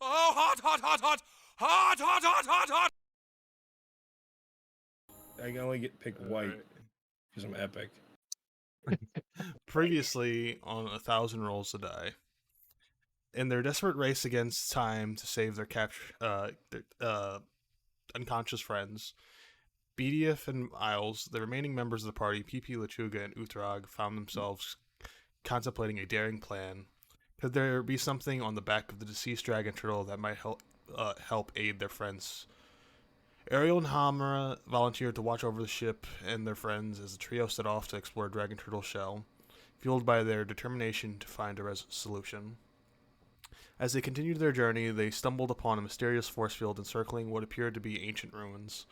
Oh, hot, hot, hot, hot! Hot, hot, hot, hot, hot! I can only pick white because I'm epic. Previously on 1,000 Rolls to Die. In their desperate race against time to save their unconscious friends, Beedyuff and Isles, the remaining members of the party, PP, Lechuga, and Uhrtraag, found themselves contemplating a daring plan. Could there be something on the back of the deceased dragon turtle that might help aid their friends? Ariel and Hamra volunteered to watch over the ship and their friends as the trio set off to explore Dragon Turtle's shell, fueled by their determination to find a solution. As they continued their journey, they stumbled upon a mysterious force field encircling what appeared to be ancient ruins.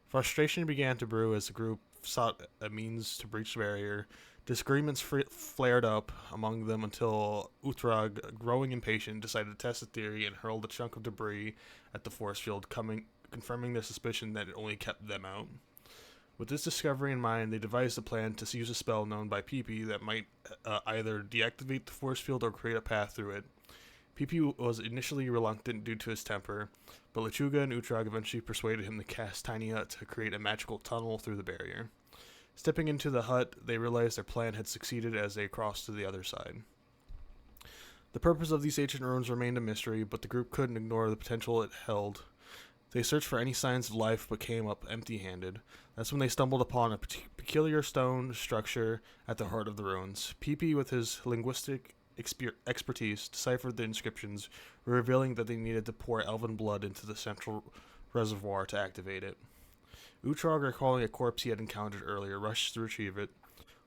Frustration began to brew as the group sought a means to breach the barrier. Disagreements flared up among them until Uhrtraag, growing impatient, decided to test the theory and hurled a chunk of debris at the force field, confirming their suspicion that it only kept them out. With this discovery in mind, they devised a plan to use a spell known by PP that might either deactivate the force field or create a path through it. PP was initially reluctant due to his temper, but Lechuga and Uhrtraag eventually persuaded him to cast Tiny Hut to create a magical tunnel through the barrier. Stepping into the hut, they realized their plan had succeeded as they crossed to the other side. The purpose of these ancient ruins remained a mystery, but the group couldn't ignore the potential it held. They searched for any signs of life but came up empty-handed. That's when they stumbled upon a peculiar stone structure at the heart of the ruins. PP, with his linguistic expertise, deciphered the inscriptions, revealing that they needed to pour elven blood into the central reservoir to activate it. Uhrtraag, recalling a corpse he had encountered earlier, rushed to retrieve it,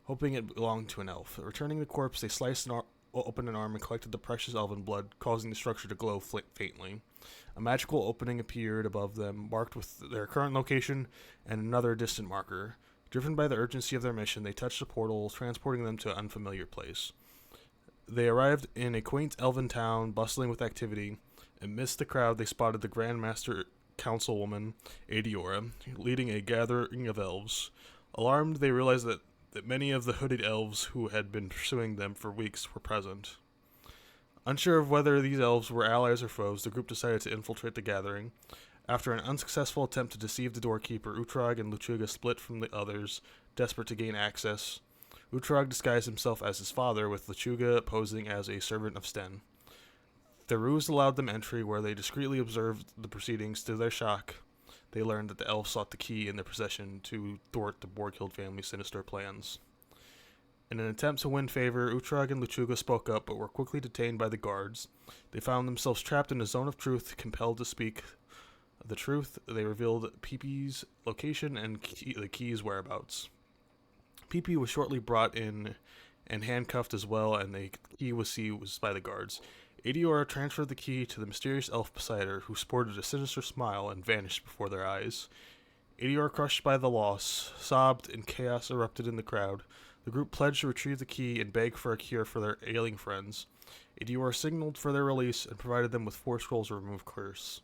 hoping it belonged to an elf. Returning the corpse, they sliced open an arm and collected the precious elven blood, causing the structure to glow faintly. A magical opening appeared above them, marked with their current location and another distant marker. Driven by the urgency of their mission, they touched the portal, transporting them to an unfamiliar place. They arrived in a quaint elven town, bustling with activity. Amidst the crowd, they spotted the Grand Master Councilwoman, Adiora, leading a gathering of elves. Alarmed, they realized that many of the hooded elves who had been pursuing them for weeks were present. Unsure of whether these elves were allies or foes, the group decided to infiltrate the gathering. After an unsuccessful attempt to deceive the doorkeeper, Uhrtraag and Lechuga split from the others, desperate to gain access. Uhrtraag disguised himself as his father, with Lechuga posing as a servant of Sten. Their ruse allowed them entry, where they discreetly observed the proceedings. To their shock, they learned that the elves sought the key in their possession to thwart the Borghild family's sinister plans. In an attempt to win favor, Uhrtraag and Lechuga spoke up, but were quickly detained by the guards. They found themselves trapped in a zone of truth, compelled to speak the truth. They revealed PP's location and the key's whereabouts. PP was shortly brought in and handcuffed as well, and the key was seized by the guards. Adiora transferred the key to the mysterious elf beside her, who sported a sinister smile and vanished before their eyes. Adiora, crushed by the loss, sobbed, and chaos erupted in the crowd. The group pledged to retrieve the key and beg for a cure for their ailing friends. Adiora signaled for their release and provided them with 4 scrolls to remove curse.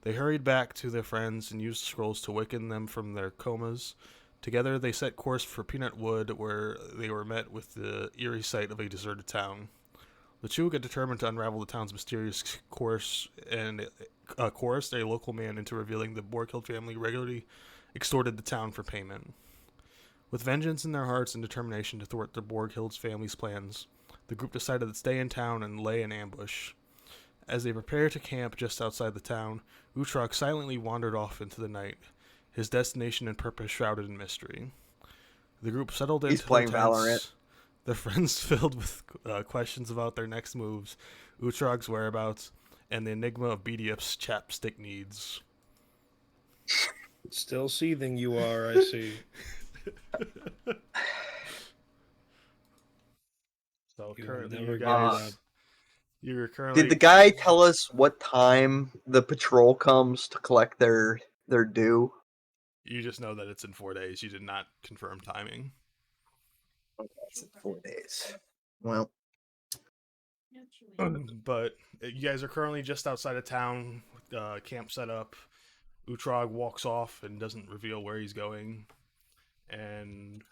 They hurried back to their friends and used the scrolls to waken them from their comas. Together, they set course for Peanut Wood, where they were met with the eerie sight of a deserted town. Lechuga, determined to unravel the town's mysterious course, and coerced a local man into revealing the Borghild family regularly extorted the town for payment. With vengeance in their hearts and determination to thwart the Borghild's family's plans, the group decided to stay in town and lay in ambush. As they prepared to camp just outside the town, Uhrtraag silently wandered off into the night, his destination and purpose shrouded in mystery. The group settled into their tents, Valorant. their friends filled with questions about their next moves, Uhrtraag's whereabouts, and the enigma of Beedyuff's chapstick needs. Still seething you are, I see. So You currently, never you get guys, it you're currently. Did the guy tell us what time the patrol comes to collect their due? You just know that it's in 4 days. You did not confirm timing. Okay, it's in 4 days. Well, But you guys are currently just outside of town, camp set up. Uhrtraag walks off and doesn't reveal where he's going. And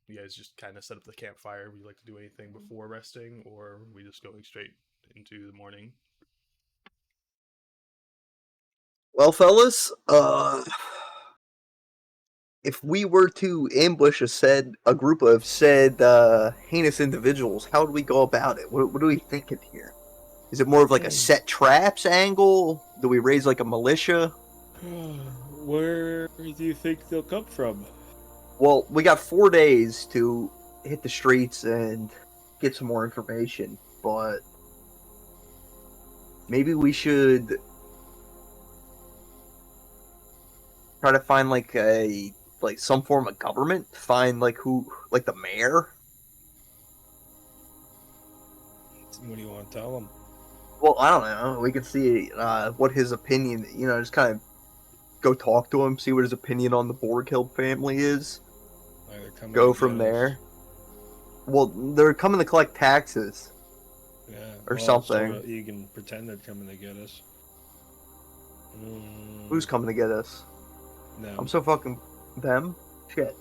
you guys just kind of set up the campfire. Would you like to do anything before resting, or are we just going straight into the morning? Well, fellas, if we were to ambush a group of said heinous individuals, how would we go about it? What are we thinking here? Is it more of like a set traps angle? Do we raise like a militia? Where do you think they'll come from? Well, we got 4 days to hit the streets and get some more information, but maybe we should try to find like some form of government. Find like the mayor. What do you want to tell them? Well, I don't know. We can see what his opinion. Just kind of go talk to him, see what his opinion on the Borghild family is. Go from there. Well, they're coming to collect taxes. Yeah. Or something. So you can pretend they're coming to get us. Who's coming to get us? No. I'm so fucking them. Shit.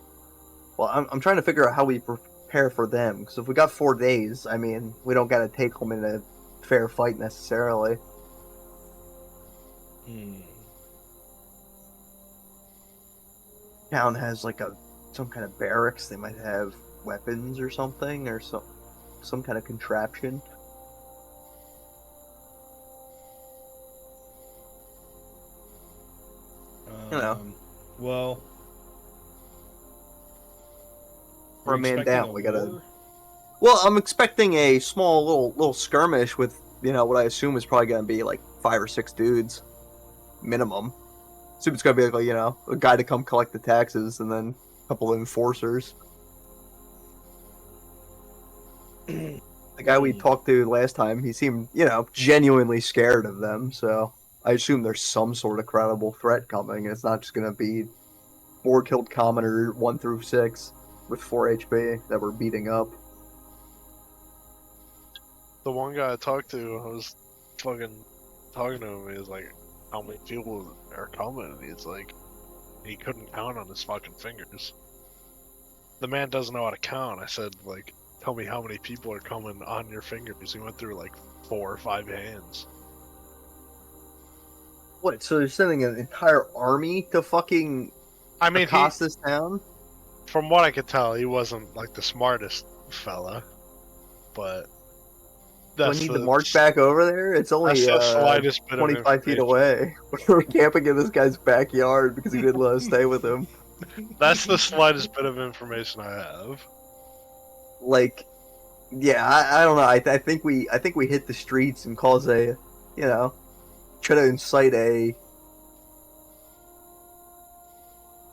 Well, I'm trying to figure out how we prepare for them. Because if we got 4 days, I mean, we don't got to take them in a fair fight necessarily. Town has like some kind of barracks. They might have weapons or something, or some kind of contraption. Well, we're a man down. We gotta. Well, I'm expecting a small little skirmish with what I assume is probably gonna be like 5 or 6 dudes, minimum. Assume it's gonna be like a guy to come collect the taxes and then a couple of enforcers. The guy we talked to last time, he seemed genuinely scared of them. So I assume there's some sort of credible threat coming. It's not just gonna be 4 killed commoner 1 through 6 with 4 HP that we're beating up. The one guy I talked to, I was fucking talking to him. He was like, "How many people are coming?" And he's like, he couldn't count on his fucking fingers. The man doesn't know how to count. I said, like, tell me how many people are coming on your fingers. He went through like 4 or 5 hands. What? So they're sending an entire army to fucking accost this town? From what I could tell, he wasn't like the smartest fella, but do I need to march back over there? It's only the slightest bit 25 feet away. We're camping in this guy's backyard because he didn't let us stay with him. That's the slightest bit of information I have. Like, yeah, I don't know. I think we hit the streets and cause a, try to incite a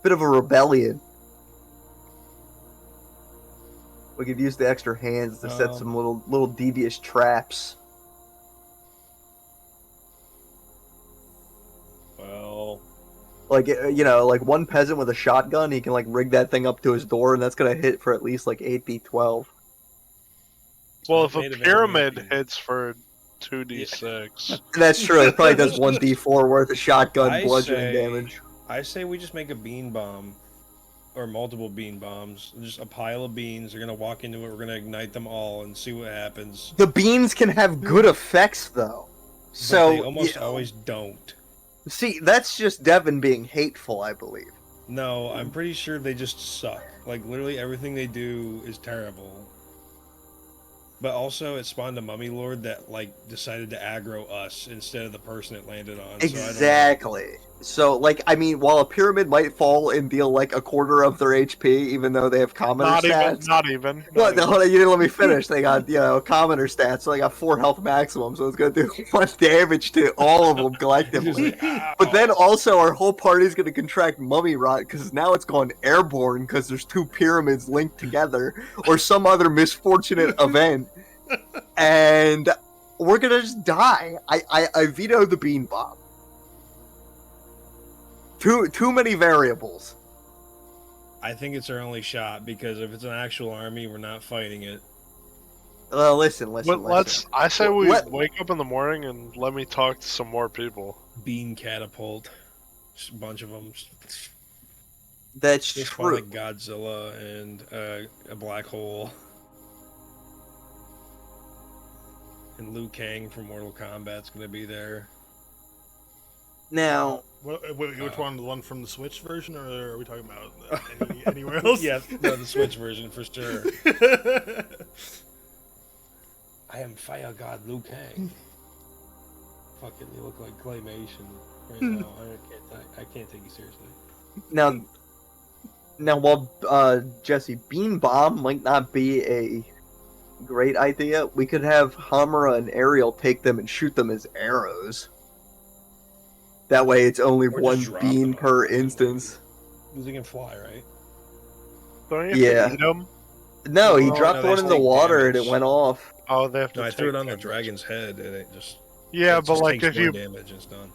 bit of a rebellion. We could use the extra hands to set some little devious traps. Well, like like one peasant with a shotgun, he can like rig that thing up to his door, and that's gonna hit for at least like 8d12. Well, if a pyramid hits for 2d6, that's true. It probably does 1d4 worth of shotgun bludgeoning damage. I say we just make a bean bomb. Or multiple bean bombs. Just a pile of beans. They're gonna walk into it. We're gonna ignite them all and see what happens. The beans can have good effects, though. So but they almost always don't. See, that's just Devin being hateful, I believe. No, I'm pretty sure they just suck. Like literally everything they do is terrible. But also, it spawned a mummy lord that like decided to aggro us instead of the person it landed on. Exactly. So, like, I mean, while a pyramid might fall and deal like a quarter of their HP, even though they have commoner stats. Not even. Hold on, you didn't let me finish. They got commoner stats, so they got 4 health maximum, so it's gonna do 1 damage to all of them collectively. But then also, our whole party's gonna contract mummy rot because now it's gone airborne because there's 2 pyramids linked together, or some other misfortunate event, and we're gonna just die. I veto the bean bomb. Too many variables. I think it's our only shot because if it's an actual army, we're not fighting it. Listen. I say we wake up in the morning and let me talk to some more people. Bean catapult, just a bunch of them. That's just true. Like Godzilla and a black hole, and Liu Kang from Mortal Kombat's gonna be there. Now, Which one? The one from the Switch version, or are we talking about anywhere else? Yeah, no, the Switch version for sure. I am Fire God Liu Kang. Fucking, you look like claymation right now. I can't take you seriously. now, while Jesse, Bean Bomb might not be a great idea, we could have Hamura and Ariel take them and shoot them as arrows. That way, it's only Or just one drop bean them per on them. instance. Because they can fly, right? Don't you have Yeah. to eat them? No, he No, dropped they one in the take water and it damage. went off. Oh, they have to No, I take threw it on the damage. dragon's head and it just Yeah, it but just like takes if more you damage and it's done.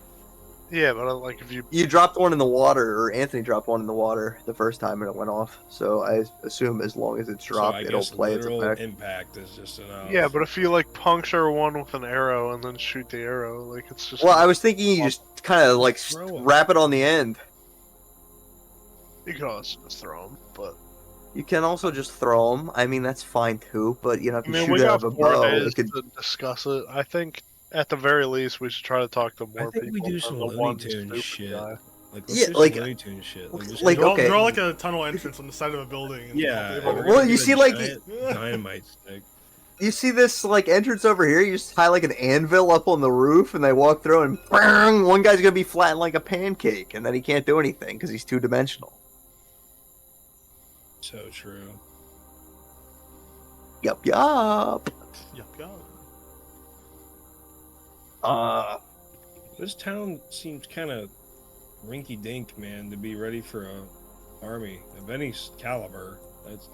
yeah, but like if you You dropped one in the water, or Anthony dropped one in the water the first time and it went off. So I assume as long as it's So dropped, I it'll guess play its literal effect. impact is just enough. yeah, but if you like puncture one with an arrow and then shoot the arrow, like it's just Well, I was thinking you just kind of like Throw 'em. wrap it on the end. you can also just throw them, but You can also just throw them. I mean, that's fine too. But you know, if I you mean shoot we out got of a 4 bow, days it could. to discuss it. I think at the very least we should try to talk to I more think people. we do than some the Looney one Tunes stupid shit. guy. Like, let's Yeah, do some like- Looney Tunes shit. Like, just like, go- okay. Draw like a tunnel entrance on the side of a building. And Yeah. everyone- we're Well, gonna you get a see, like, giant dynamite stick. You see this like entrance over here? You just tie like an anvil up on the roof, and they walk through, and bang, one guy's gonna be flattened like a pancake, and then he can't do anything because he's 2-dimensional. So true. Yup, yup. Yup, yup. This town seems kind of rinky-dink, man, to be ready for a army of any caliber. That's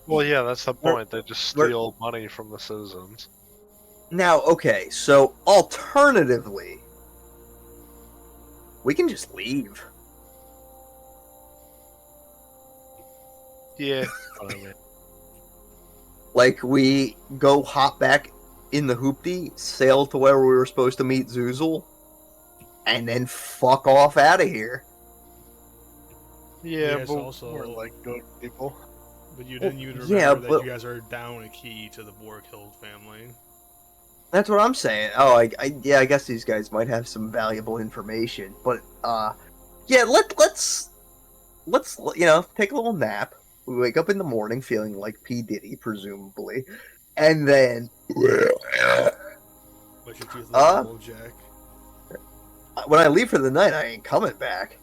Well, yeah, that's the We're- point. They just we're- steal money from the citizens. Now, okay, so alternatively, we can just leave. Yeah. I mean, Like, we go hop back in the hoopty, sail to where we were supposed to meet Zoozle, and then fuck off out of here. yeah, Yes, but also- we're like good people. But you Well, didn't even remember yeah, that but- you guys are down a key to the Borkhild family. That's what I'm saying. Oh, yeah, I guess these guys might have some valuable information, but yeah, let's you know, take a little nap. We wake up in the morning feeling like P Diddy, presumably, and then But your teeth Uh, like Jack. when I leave for the night, I ain't coming back.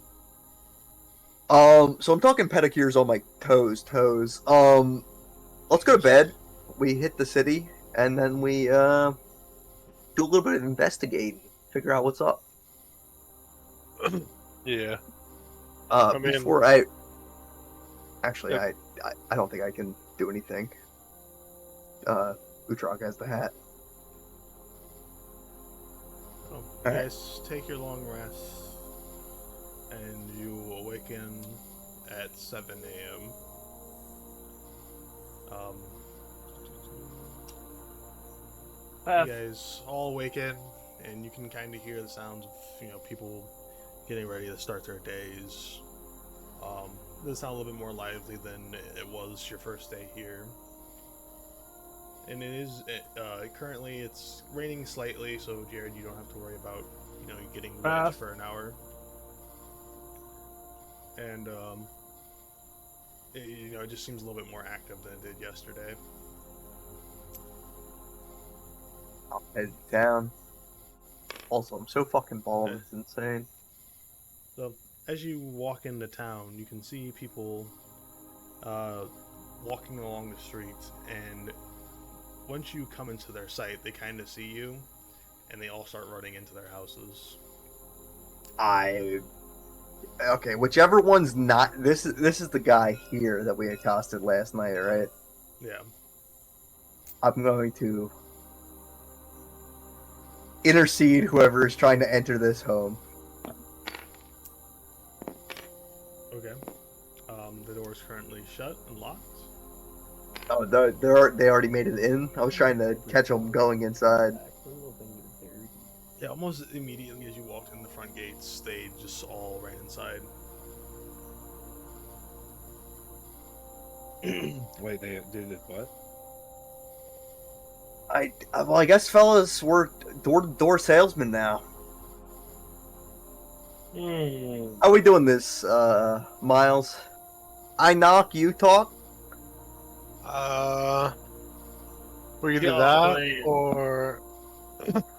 So I'm talking pedicures on my toes. Let's go to bed. We hit the city, and then we do a little bit of investigating, figure out what's up. Yeah. I mean- Before I actually, Yep. I don't think I can do anything. Uhrtraag has the hat. So, you Alright. guys take your long rest, and you awaken at 7 a.m. You guys all awaken, and you can kind of hear the sounds of people getting ready to start their days. This sounds a little bit more lively than it was your first day here. And it is currently it's raining slightly, so Jared, you don't have to worry about getting wet for an hour. And it just seems a little bit more active than it did yesterday. I'll head down. Also, I'm so fucking bald, it's insane. So as you walk into town, you can see people walking along the streets, and once you come into their sight, they kind of see you, and they all start running into their houses. Okay, whichever one's not this is the guy here that we accosted last night, right? Yeah. I'm going to intercede whoever is trying to enter this home. Okay. The door is currently shut and locked. Oh, they already made it in. I was trying to catch them going inside. Yeah, almost immediately as you walked in the front gates, they just all ran inside. Wait, they did it what? Well, I guess fellas, we're door salesmen now. How we doing this, Miles? I knock, you talk? We can do Yo, that, man. or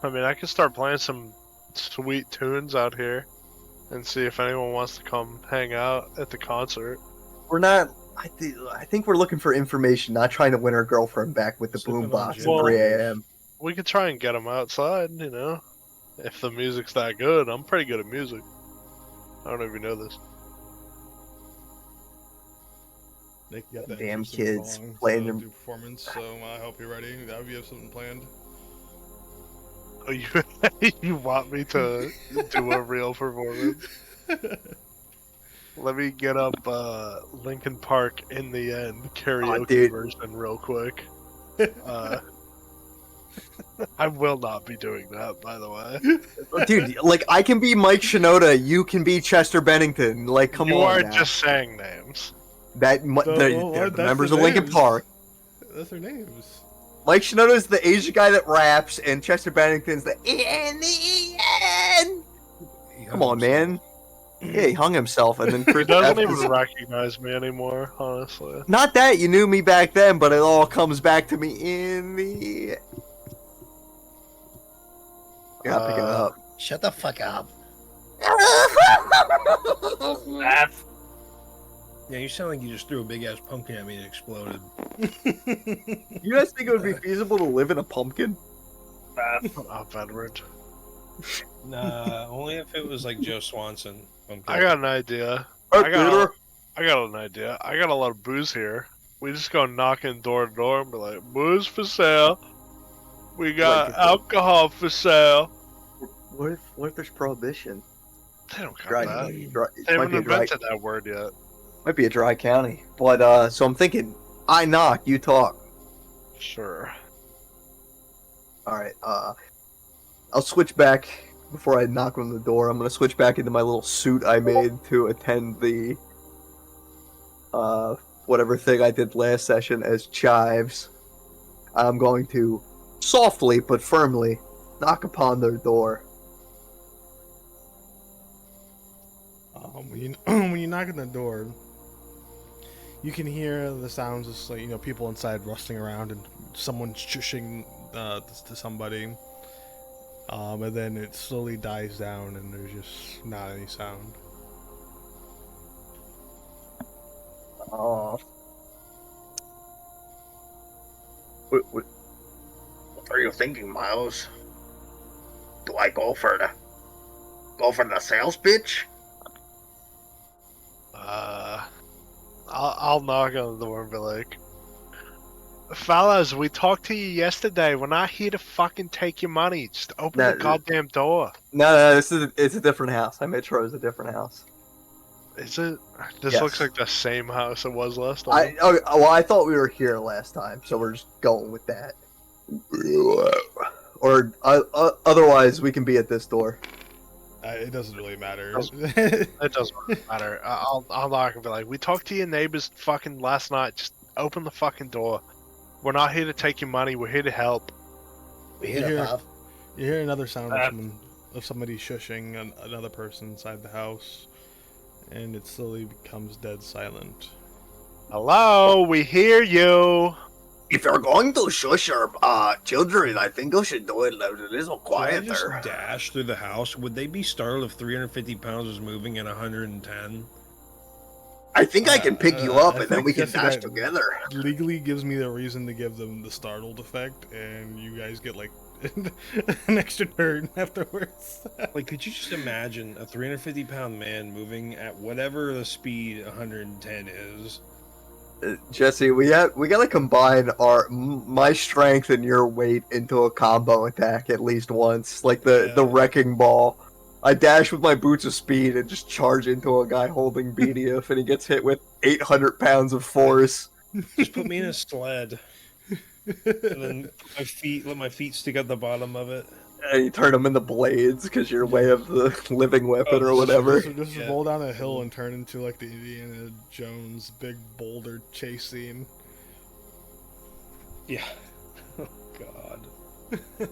I mean, I can start playing some sweet tunes out here and see if anyone wants to come hang out at the concert. We're not. I think we're looking for information, not trying to win our girlfriend back with the Sipping on boombox gin at 3 and a.m. We could try and get them outside, you know, if the music's that good. I'm pretty good at music. I don't know if you know this. Nick, you got that Damn interesting kids song playing to them. do performance, so I hope you're ready. I hope you have something planned. Oh, you want me to do a real performance? Let me get up Linkin Park in the end karaoke dude. version real quick. I will not be doing that, by the way. Dude, like, I can be Mike Shinoda, you can be Chester Bennington. Like, come you on are now. just saying names. They're the members of Linkin Park. That's their names. Mike Shinoda is the Asian guy that raps, and Chester Bennington's the in the end. Come on, man. Yeah, he hung himself, and then He Chris doesn't F- even recognize me anymore, honestly. Not that you knew me back then, but it all comes back to me in the. You're not picking it up. Shut the fuck up. Yeah, you sound like you just threw a big ass pumpkin at me and it exploded. You guys think it would be feasible to live in a pumpkin? Off Edward. Nah, only if it was like Joe Swanson. Pumpkin. I got an idea. Or I got an idea. I got a lot of booze here. We just go knocking door to door and be like, booze for sale. We got Like- alcohol for sale. What if there's prohibition? They don't got Dry, that. dry, They it might haven't be a dry, invented that word yet. might be a dry county. But so I'm thinking, I knock, you talk. Sure. All right. I'll switch back before I knock on the door. I'm gonna switch back into my little suit I made to attend the whatever thing I did last session as chives. I'm going to softly but firmly knock upon their door. When you knock on the door, you can hear the sounds of, like, people inside rustling around and someone shushing to somebody. And then it slowly dies down and there's just not any sound. Oh. What are you thinking, Miles? Do I go for the sales pitch? I'll knock on the door and be like, fellas, we talked to you yesterday. We're not here to fucking take your money. Just open the goddamn door. No, it's a different house. I made sure it was a different house. Is it? This Yes. looks like the same house it was last time. I thought we were here last time, so we're just going with that. Or otherwise, we can be at this door. It doesn't really matter. It doesn't matter. I'll knock and be like, we talked to your neighbors fucking last night. Just open the fucking door. We're not here to take your money. We're here to help. We You hit hear- it, Bob. You hear another sound of somebody shushing another person inside the house, and it slowly becomes dead silent. Hello, we hear you. If you're going to shush your children, I think you should do it a little If I just quieter. dash through the house, would they be startled if 350 pounds was moving at 110? I think I can pick you up, I and then think we can Jesse, dash that together. Legally gives me the reason to give them the startled effect, and you guys get like an extra turn afterwards. Like, could you just imagine a 350 pound man moving at whatever the speed 110 is? Jesse, we gotta combine my strength and your weight into a combo attack at least once, like the wrecking ball. I dash with my boots of speed and just charge into a guy holding Beedyuff, and he gets hit with 800 pounds of force. Just put me in a sled, and then let my feet stick out the bottom of it. And you turn them into blades because you're way of the living weapon or whatever. Just roll down a hill and turn into like the Indiana Jones big boulder chase scene. Yeah. Oh God.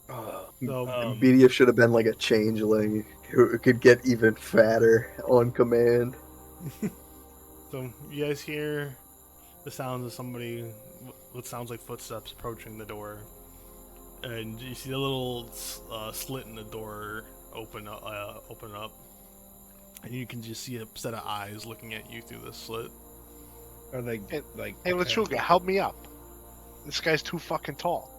Oh. So, Beedyuff should have been like a changeling who could get even fatter on command. so you guys hear the sounds of somebody, what sounds like footsteps approaching the door, and you see a little slit in the door open up, and you can just see a set of eyes looking at you through the slit. Are they like? Hey, Lechuga, help me up. This guy's too fucking tall.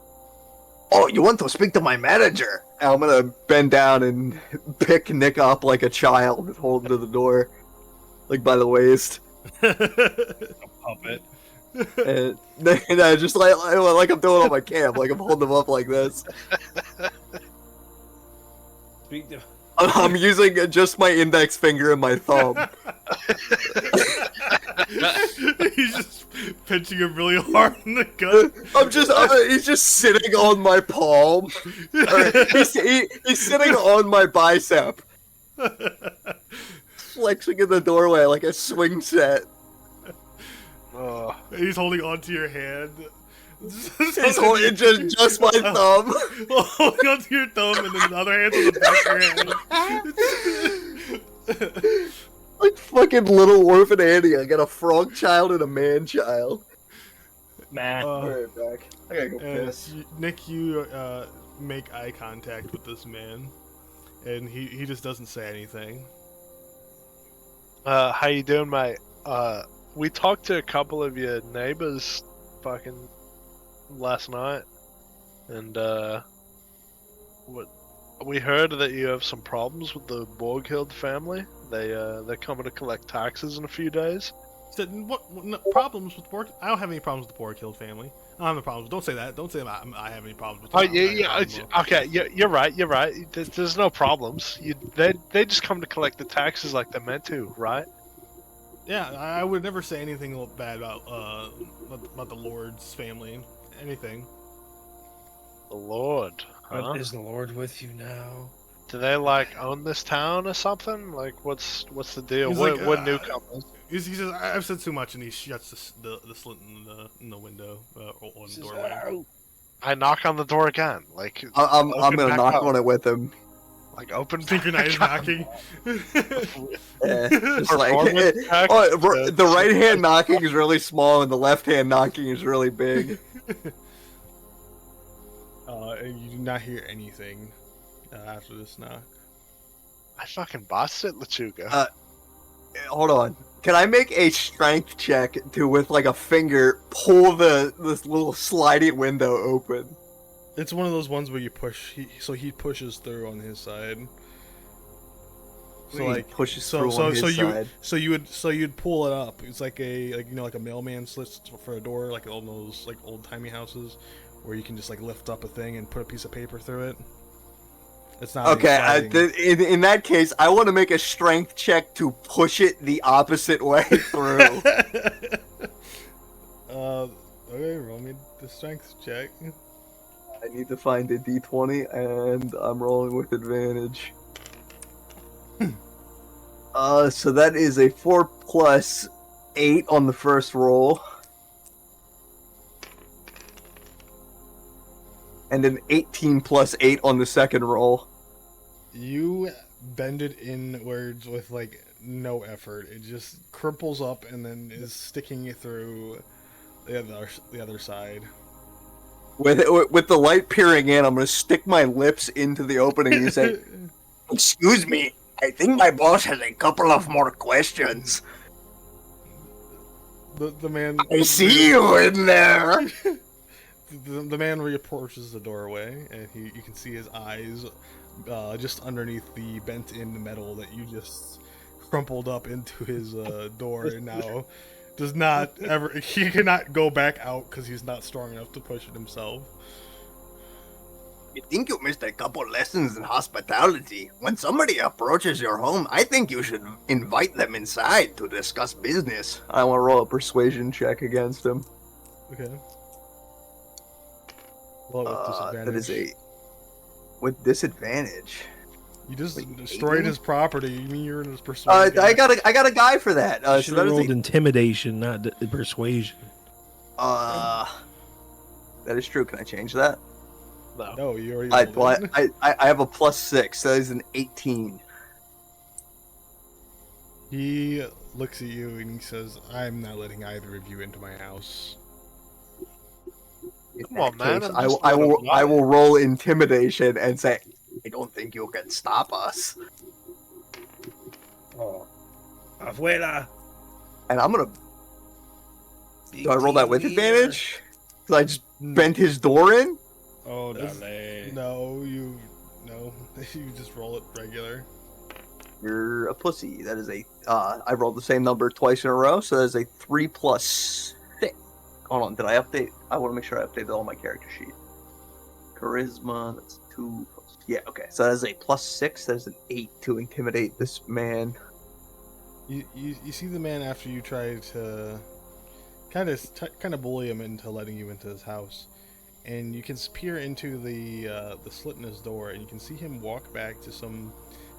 Oh, you want to speak to my manager? And I'm gonna bend down and pick Nick up like a child and hold him to the door, like by the waist. A puppet. And I just like I'm doing on my cam, like I'm holding him up like this. Speak to. I'm using just my index finger and my thumb. He's just pinching him really hard in the gut. He's just sitting on my palm. He's sitting on my bicep, flexing in the doorway like a swing set. He's holding onto your hand. He's holding just my thumb. Holding onto your thumb, and then the other hand's on the back of your hand. Like fucking little orphan Annie. I got a frog child and a man child. Man. Alright, back. I gotta go piss. Nick, you make eye contact with this man, and he just doesn't say anything. How you doing, mate? We talked to a couple of your neighbors fucking last night, and we heard that you have some problems with the Borghild family. They're coming to collect taxes in a few days. Said, what no, problems with Borg? I don't have any problems with the Borghild family. I don't have any problems. Don't say that. Don't say I have any problems with. Oh yeah. Okay, you're right. You're right. There's no problems. They just come to collect the taxes like they're meant to, right? Yeah, I would never say anything bad about the Lord's family. Anything. The Lord. Huh? But is the Lord with you now? Do they like own this town or something? Like, what's the deal? He's What like, newcomers? He says, "I've said too much," and he shuts the slit in the window or on the doorway. I knock on the door again. Like, I'm gonna back knock up. on it with him. Like, open. Synchronized back up. knocking. Just like, Performance check? the right hand knocking is really small and the left hand knocking is really big. And you do not hear anything after this knock. I fucking bossed it, Lechuga. Hold on. Can I make a strength check to, with like a finger, pull this little sliding window open? It's one of those ones where you push. He pushes through on his side. So like pushes through on his side. you'd pull it up. It's like a mailman slits for a door, like all those like old timey houses, where you can just like lift up a thing and put a piece of paper through it. It's not okay. In that case, I want to make a strength check to push it the opposite way through. Okay, roll me the strength check. I need to find a d20, and I'm rolling with advantage. So that is a 4 plus 8 on the first roll. And an 18 plus 8 on the second roll. You bend it inwards with like no effort. It just crimples up and then is sticking it through the other side. With the light peering in, I'm gonna stick my lips into the opening and say, "Excuse me, I think my boss has a couple of more questions." The man. I see you in there. The man reapproaches the doorway, and you can see his eyes just underneath the bent-in metal that you just crumpled up into his door, and now does not ever. He cannot go back out because he's not strong enough to push it himself. You think you missed a couple lessons in hospitality. When somebody approaches your home, I think you should invite them inside to discuss business. I want to roll a persuasion check against him. Okay. Well, with disadvantage. That is with disadvantage. You just Wait, destroyed his property. You mean you're in his persuasion? I got a guy for that. You should have rolled intimidation, not persuasion. That is true. Can I change that? No. No, you already I, rolled well, it. I have a +6, so that is an 18. He looks at you and he says, I'm not letting either of you into my house. In Come that on, man, case, I'm I just will, I letting will, him I lie. will roll intimidation and say, I don't think you can stop us. Oh. Afuera. And I'm gonna. Big Do I roll that with team here. advantage? Because I just bent his door in? Oh, This- dale. No, you just roll it regular. You're a pussy. That is a. I rolled the same number twice in a row, so that is a 3 + 6. Hold on, did I update? I want to make sure I updated all my character sheet. Charisma, that's 2 +. Yeah, okay. So that is a +6. That is an 8 to intimidate this man. You see the man after you try to kind of bully him into letting you into his house, and you can peer into the slit in his door, and you can see him walk back to some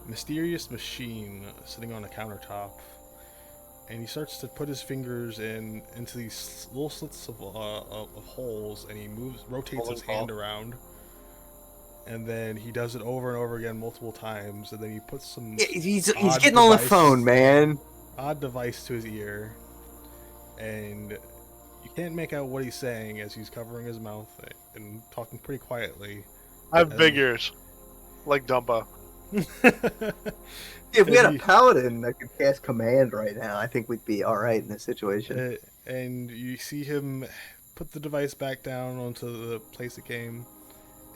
mysterious machine sitting on a countertop, and he starts to put his fingers into these little slits of holes, and he rotates his hand around, and then he does it over and over again multiple times, and then he puts some Yeah, he's odd getting on the device- phone, man. odd device to his ear, and you can't make out what he's saying as he's covering his mouth and talking pretty quietly. I have big ears. Like Dumbo. If we had a And paladin that could cast command right now, I think we'd be alright in this situation. and you see him put the device back down onto the place it came,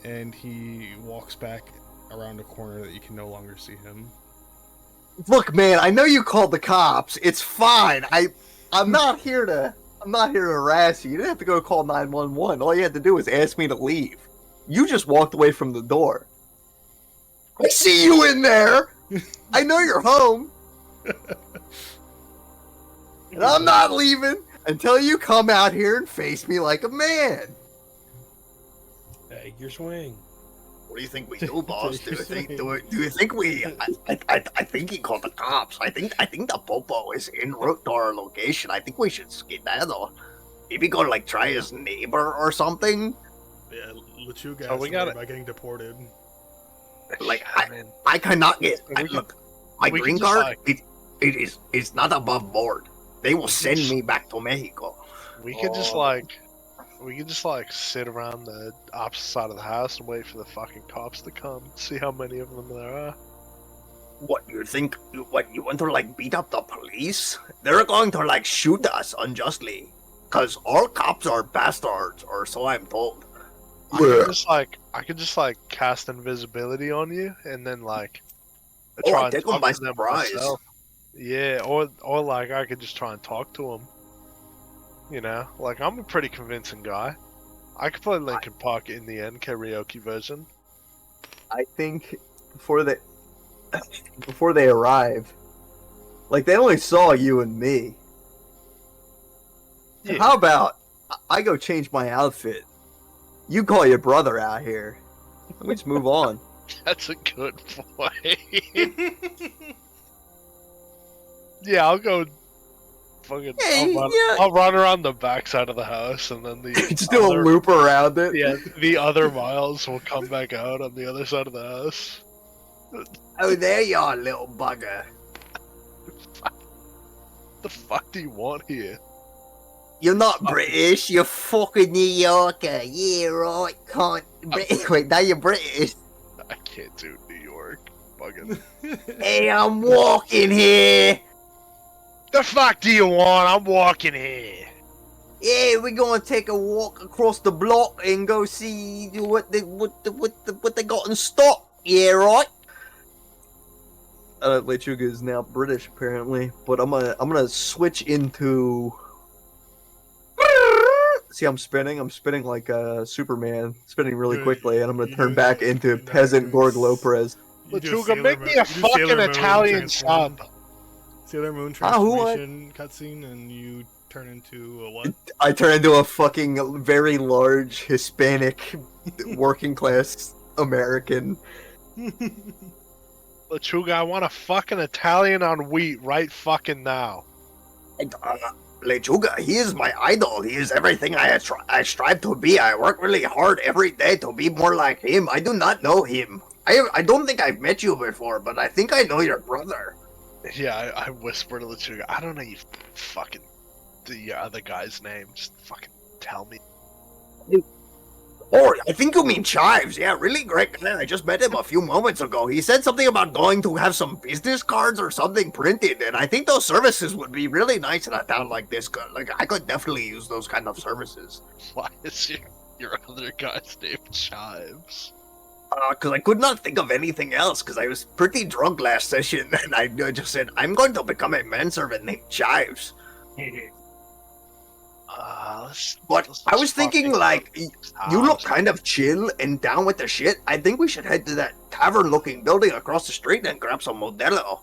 and he walks back around a corner that you can no longer see him. Look, man, I know you called the cops. It's fine. I'm not here to harass you. You didn't have to go call 911. All you had to do was ask me to leave. You just walked away from the door. I see you in there. I know you're home. And I'm not leaving until you come out here and face me like a man. Take your swing. What do you think we do, boss? Do you think we? I think he called the cops. I think the popo is en route to our location. I think we should skedaddle. Maybe go like try his neighbor or something. Yeah, Lechuga Oh, we got it. about getting deported. Like Man. I cannot get. We can- Look, my we can green just, card. like- It's not above board. They will send me back to Mexico. We could just Oh. like sit around the opposite side of the house and wait for the fucking cops to come. See how many of them there are. What you think? What you want to like beat up the police? They're going to like shoot us unjustly, cause all cops are bastards, or so I'm told. I could just like cast invisibility on you and then like Oh, try and take 'em talk by to them surprise. myself. Yeah, or like I could just try and talk to them. You know, like I'm a pretty convincing guy. I could play Linkin Park in the end karaoke version. I think before they arrived, like they only saw you and me. Yeah. How about I go change my outfit? You call your brother out here. Let me just move on. That's a good point. Yeah, I'll go. Fucking, Hey, yeah. I'll run around the backside of the house, and then the Just do a other- loop around it. Yeah, the other Miles will come back out on the other side of the house. Oh, there you are, little bugger. What the fuck do you want here? You're not British. You're fucking New Yorker. Yeah, right. Can't. Wait, now you're British. I can't do New York. Fucking. Hey, I'm walking here. The fuck do you want? I'm walking here. Yeah, we're gonna take a walk across the block and go see what they got in stock. Yeah, right. Lechuga is now British apparently, but I'm gonna switch into. See, I'm spinning like Superman, spinning really quickly, and I'm gonna turn back into peasant Gorg Lopez. Lechuga, make me a fucking Italian sub. Sailor Moon who what? transformation cutscene, and you turn into a what? I turn into a fucking very large Hispanic, working class American. Lechuga, I want a fucking Italian on wheat right fucking now. Lechuga, he is my idol. He is everything I strive to be. I work really hard every day to be more like him. I do not know him. I don't think I've met you before, but I think I know your brother. Yeah, I whispered to Lechuga, I don't know you fucking the other guy's name. Just fucking tell me. Oh, I think you mean Chives. Yeah, really great guy. I just met him a few moments ago. He said something about going to have some business cards or something printed, and I think those services would be really nice in a town like this. Like, I could definitely use those kind of services. Why is your other guy's name Chives? Because I could not think of anything else, because I was pretty drunk last session, and I just said, I'm going to become a manservant named Chives. But I was thinking, like, you look kind of chill and down with the shit. I think we should head to that tavern-looking building across the street and grab some Modelo.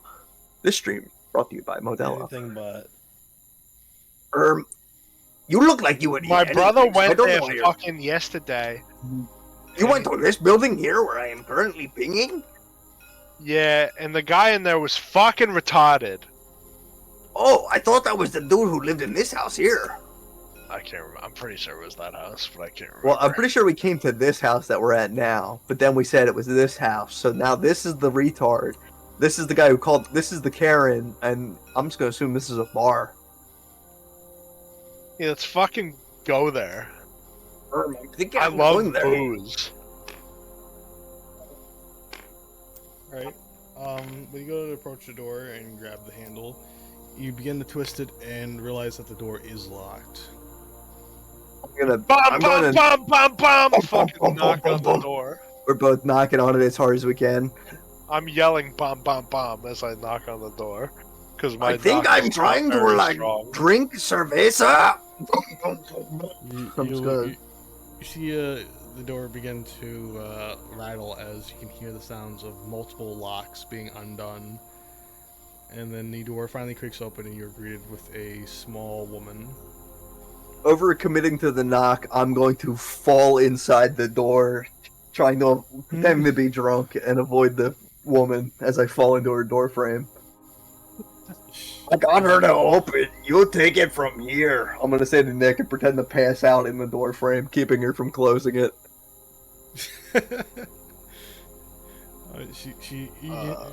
This stream brought to you by Modelo. Anything but. You look like you would eat My brother anything, so I went don't there know why fucking yesterday. You went to this building here where I am currently pinging? Yeah, and the guy in there was fucking retarded. Oh, I thought that was the dude who lived in this house here. I can't remember. I'm pretty sure it was that house, but I can't remember. Well, I'm pretty sure we came to this house that we're at now, but then we said it was this house. So now this is the retard. This is the guy who called. This is the Karen, and I'm just gonna assume this is a bar. Yeah, let's fucking go there. I think I I'm love going there. booze. Alright. When you go to approach the door and grab the handle, you begin to twist it and realize that the door is locked. Bum, bum, bum, bum, bum! Fucking knock on the door. We're both knocking on it as hard as we can. I'm yelling "bum, bum, bum" as I knock on the door. Because my I think knock I'm is trying not to very like strong. drink cerveza. I'm just gonna. You see the door begin to rattle as you can hear the sounds of multiple locks being undone. And then the door finally creaks open and you're greeted with a small woman. Over committing to the knock, I'm going to fall inside the door, trying to pretend to be drunk and avoid the woman as I fall into her door frame. I got her to open. You take it from here. I'm gonna say to Nick and pretend to pass out in the door frame, keeping her from closing it.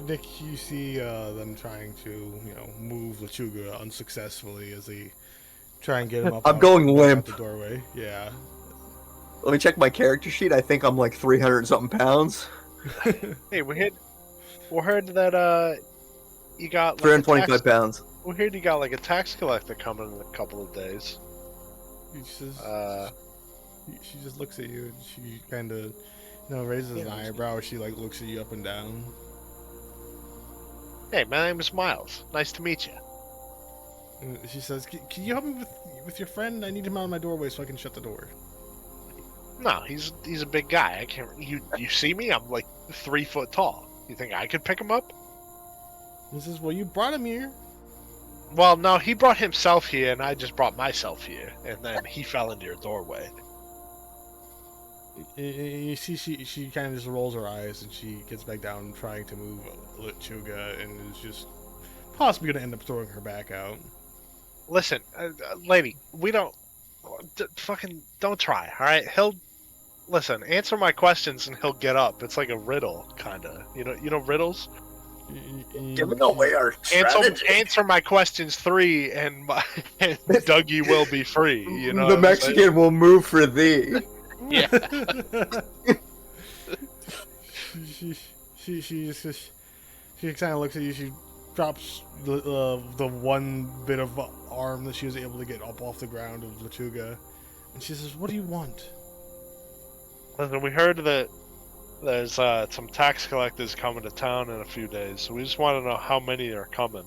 Nick, you see them trying to, move Lechuga unsuccessfully as they try and get him up. I'm going limp. The doorway. Yeah. Let me check my character sheet. I think I'm like 300 something pounds. Hey, we heard that you got like 325 pounds. We heard you got like a tax collector coming in a couple of days. She just looks at you and she kind of, raises an eyebrow as she like looks at you up and down. Hey, my name is Miles. Nice to meet you. And she says, "Can you help me with your friend? I need him out of my doorway so I can shut the door." No, he's a big guy. I can't. You see me? I'm like 3 foot tall. You think I could pick him up? He says, "Well, you brought him here." Well, no, he brought himself here, and I just brought myself here, and then he fell into your doorway. You see, she kind of just rolls her eyes and she gets back down, trying to move Lechuga, and is just possibly going to end up throwing her back out. Listen, lady, we don't fucking don't try. All right, listen. Answer my questions, and he'll get up. It's like a riddle, kind of. You know riddles. Giving away our strategy. Answer my questions 3, and Dougie will be free. You know, the Mexican will move for thee. Yeah. she kind of looks at you. She drops the one bit of arm that she was able to get up off the ground of Lechuga, and she says, "What do you want?" Listen, we heard that there's some tax collectors coming to town in a few days, so we just want to know how many are coming.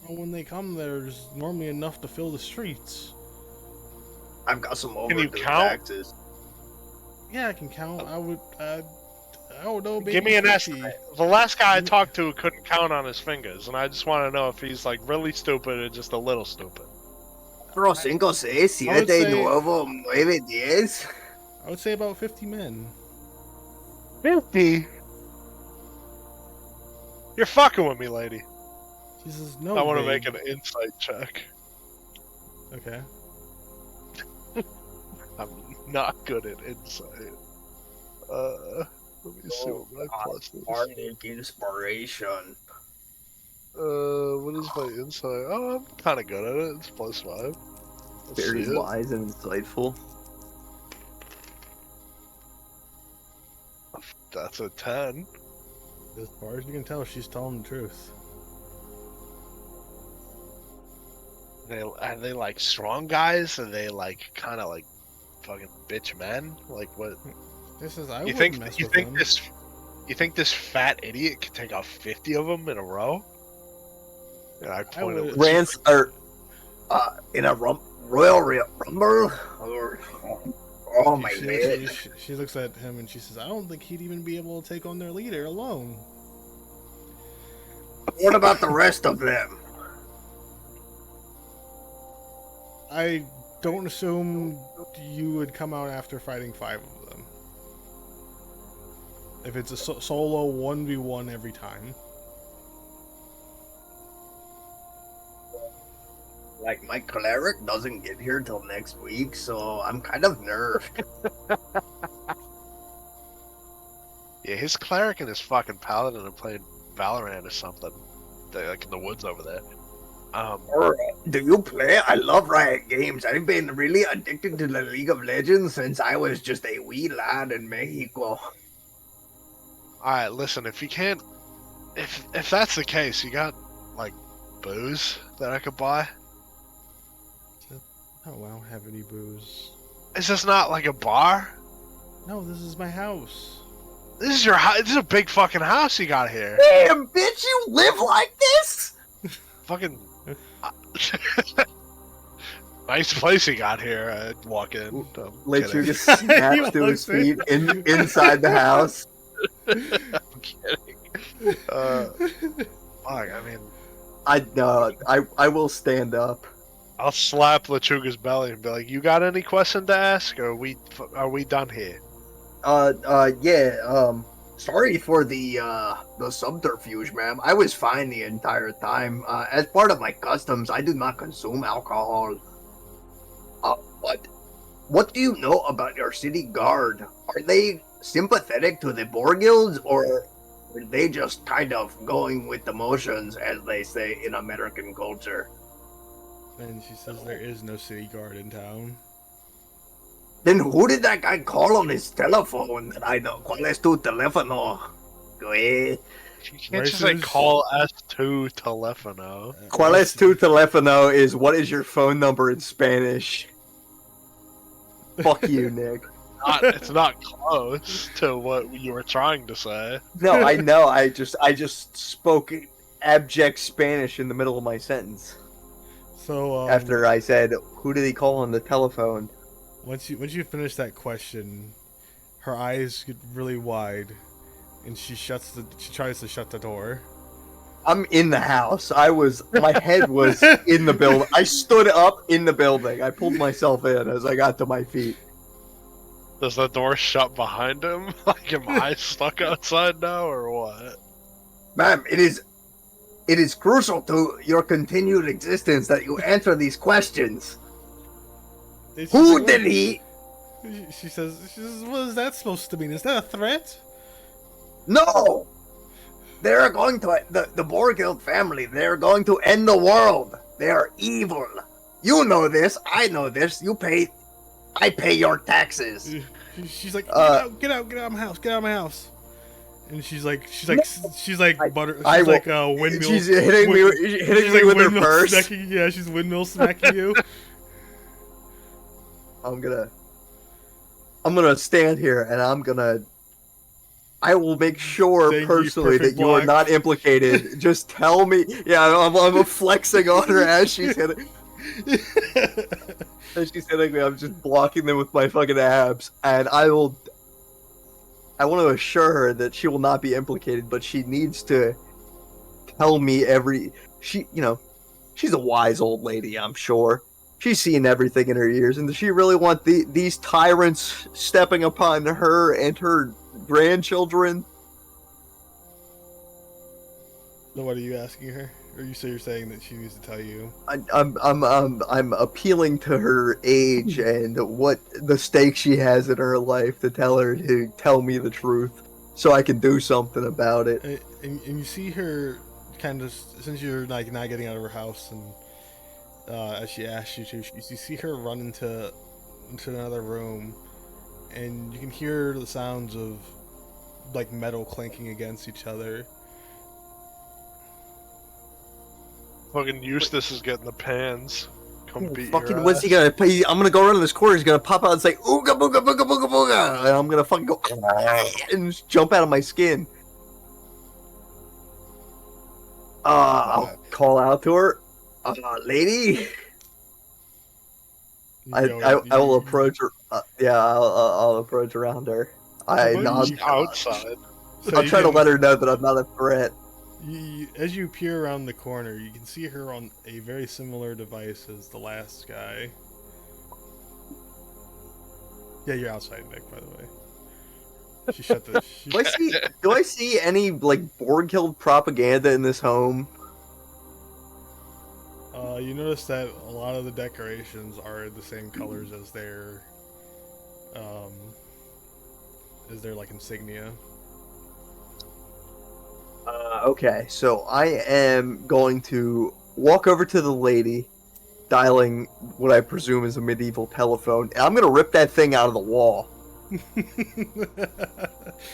When they come, there's normally enough to fill the streets. I've got some Can you overdue count? taxes. Yeah, I can count. I would know. Give me an estimate. The last guy I talked to couldn't count on his fingers, and I just want to know if he's like really stupid or just a little stupid. 4, 5, 6, 7, 9, 10. I would say about 50 men. 50? You're fucking with me, lady. She says, no, I want to babe. make an insight check. Okay. I'm not good at insight. Let me see what my plus is. Bardic inspiration. What is my insight? Oh, I'm kind of good at it. It's +5. Let's Very see it. wise and insightful. That's a 10. As far as you can tell, she's telling the truth. Are they like strong guys? Are they like kind of like fucking bitch men? Like what? This is I You wouldn't think mess you with think them. this you think this fat idiot could take out 50 of them in a row? And I pointed would- with Rance or in a royal rumble or oh my god. She looks at him and she says, I don't think he'd even be able to take on their leader alone. What about the rest of them? I don't assume you would come out after fighting 5 of them. If it's a solo 1v1 every time. Like my cleric doesn't get here till next week, so I'm kind of nerved. Yeah, his cleric and his fucking paladin are playing Valorant or something. They're like in the woods over there. Or, do you play? I love Riot Games. I've been really addicted to the League of Legends since I was just a wee lad in Mexico. Alright, listen, if you can't if that's the case, you got like booze that I could buy? Oh, I don't have any booze. Is this not like a bar? No, this is my house. This is your house. This is a big fucking house you got here. Damn, bitch, you live like this? Fucking nice place you got here. I'd walk in. Lechuga snaps to his feet inside the house. I'm kidding. Fuck, I mean, I will stand up. I'll slap Lechuga's belly and be like, "You got any question to ask? Or are we done here?" Yeah, sorry for the subterfuge, ma'am. I was fine the entire time. As part of my customs, I do not consume alcohol. What do you know about your city guard? Are they sympathetic to the Boar Guilds, or are they just kind of going with the motions, as they say in American culture? And she says there is no city guard in town. Then who did that guy call on his telephone that I know? ¿Cuál es tu teléfono? You can't just like call S2 telefono. ¿Cuál es tu teléfono is what is your phone number in Spanish? Fuck you, Nick. It's not close to what you were trying to say. No, I know. I just spoke abject Spanish in the middle of my sentence. So After I said, "Who did he call on the telephone?" once you finish that question, her eyes get really wide, and she tries to shut the door. I'm in the house. My head was in the building. I stood up in the building. I pulled myself in as I got to my feet. Does the door shut behind him? Like, am I stuck outside now, or what? Ma'am, it is crucial to your continued existence that you answer these questions. Who did he? She says, what is that supposed to mean? Is that a threat? No! They're going to, the Boar Guild family, they're going to end the world. They are evil. You know this, I know this, I pay your taxes. She's like, get out of my house, get out of my house. And she's like windmill. She's hitting me with her purse. She's windmill smacking you. I'm gonna stand here and I will make sure personally that you are not implicated. Just tell me. Yeah, I'm flexing on her as she's hitting. As she's hitting me, I'm just blocking them with my fucking abs, and I want to assure her that she will not be implicated, but she needs to tell me she's a wise old lady, I'm sure. She's seen everything in her years, and does she really want these tyrants stepping upon her and her grandchildren? So what are you asking her? Or you're saying that she needs to tell you? I'm appealing to her age and what the stakes she has in her life to tell her to tell me the truth, so I can do something about it. And you see her kind of, since you're like not getting out of her house, and as she asks you to, you see her run into another room, and you can hear the sounds of like metal clanking against each other. Fucking Eustace is getting the pans. Come beat Fucking, your what's ass. he gonna play? I'm gonna go around in this corner. He's gonna pop out and say, "Ooga booga booga booga booga," and I'm gonna fucking go and just jump out of my skin. I'll call out to her, lady. I will approach her. Yeah, I'll approach around her. I nod. Outside. I'll try to let her know that I'm not a threat. As you peer around the corner, you can see her on a very similar device as the last guy. Yeah, you're outside, Nick, by the way. She shut the... Do I see any, like, Borg-killed propaganda in this home? You notice that a lot of the decorations are the same colors as their like, insignia. Okay, so I am going to walk over to the lady, dialing what I presume is a medieval telephone, and I'm gonna rip that thing out of the wall.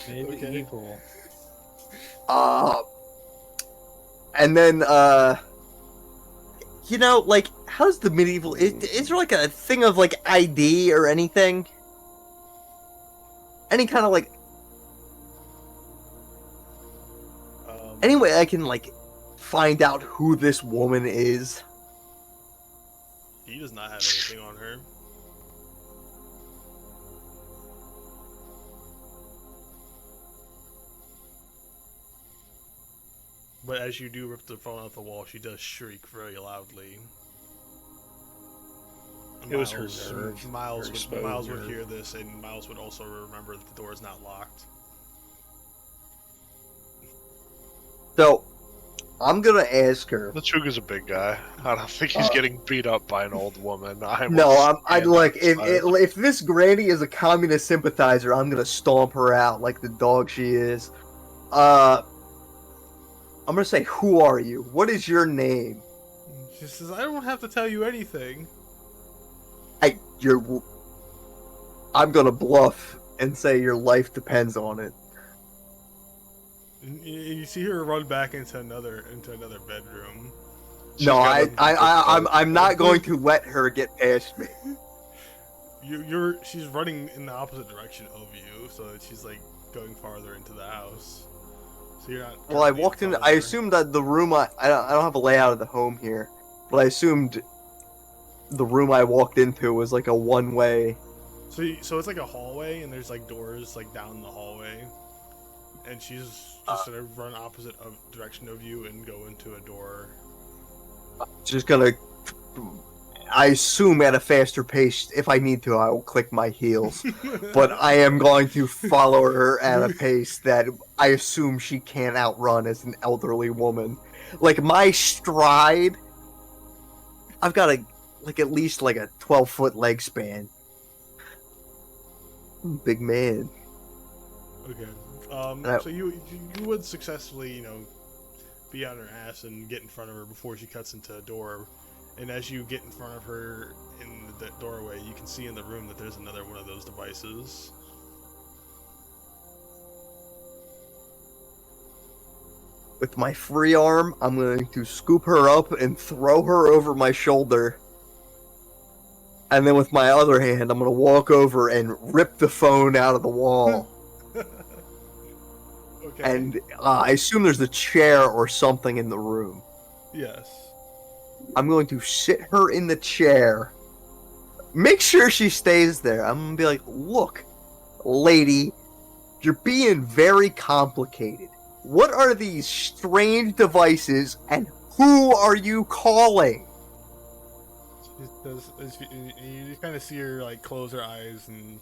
Medieval. And then, you know, like, how's the medieval... Is there, like, a thing of, like, ID or anything? Any kind of, like... Anyway, I can, like, find out who this woman is. He does not have anything on her. But as you do rip the phone off the wall, she does shriek very loudly. It was her nerve. Miles Her would nerve. hear this, and Miles would also remember that the door is not locked. So, I'm gonna ask her... Lechuga's a big guy. I don't think he's getting beat up by an old woman. I'd like, if this granny is a communist sympathizer, I'm gonna stomp her out like the dog she is. I'm gonna say, who are you? What is your name? She says, I don't have to tell you anything. I'm gonna bluff and say your life depends on it. And you see her run back into another bedroom. I'm not going to let her get past me. She's running in the opposite direction of you, so that she's like going farther into the house. So you're not. Well, I walked in. I assumed that the room. I don't have a layout of the home here, but I assumed the room I walked into was like a one-way. So it's like a hallway, and there's like doors like down the hallway, and she's just gonna run opposite of direction of you and go into a door. Just gonna, I assume, at a faster pace. If I need to, I will click my heels. But I am going to follow her at a pace that I assume she can't outrun as an elderly woman. Like, my stride, I've got at least like a 12-foot leg span. Big man. Okay. So you would successfully, be on her ass and get in front of her before she cuts into a door. And as you get in front of her in the doorway, you can see in the room that there's another one of those devices. With my free arm, I'm going to scoop her up and throw her over my shoulder. And then with my other hand, I'm going to walk over and rip the phone out of the wall. Okay. And I assume there's a chair or something in the room. Yes. I'm going to sit her in the chair. Make sure she stays there. I'm going to be like, look, lady, you're being very complicated. What are these strange devices, and who are you calling? You just kind of see her like close her eyes, and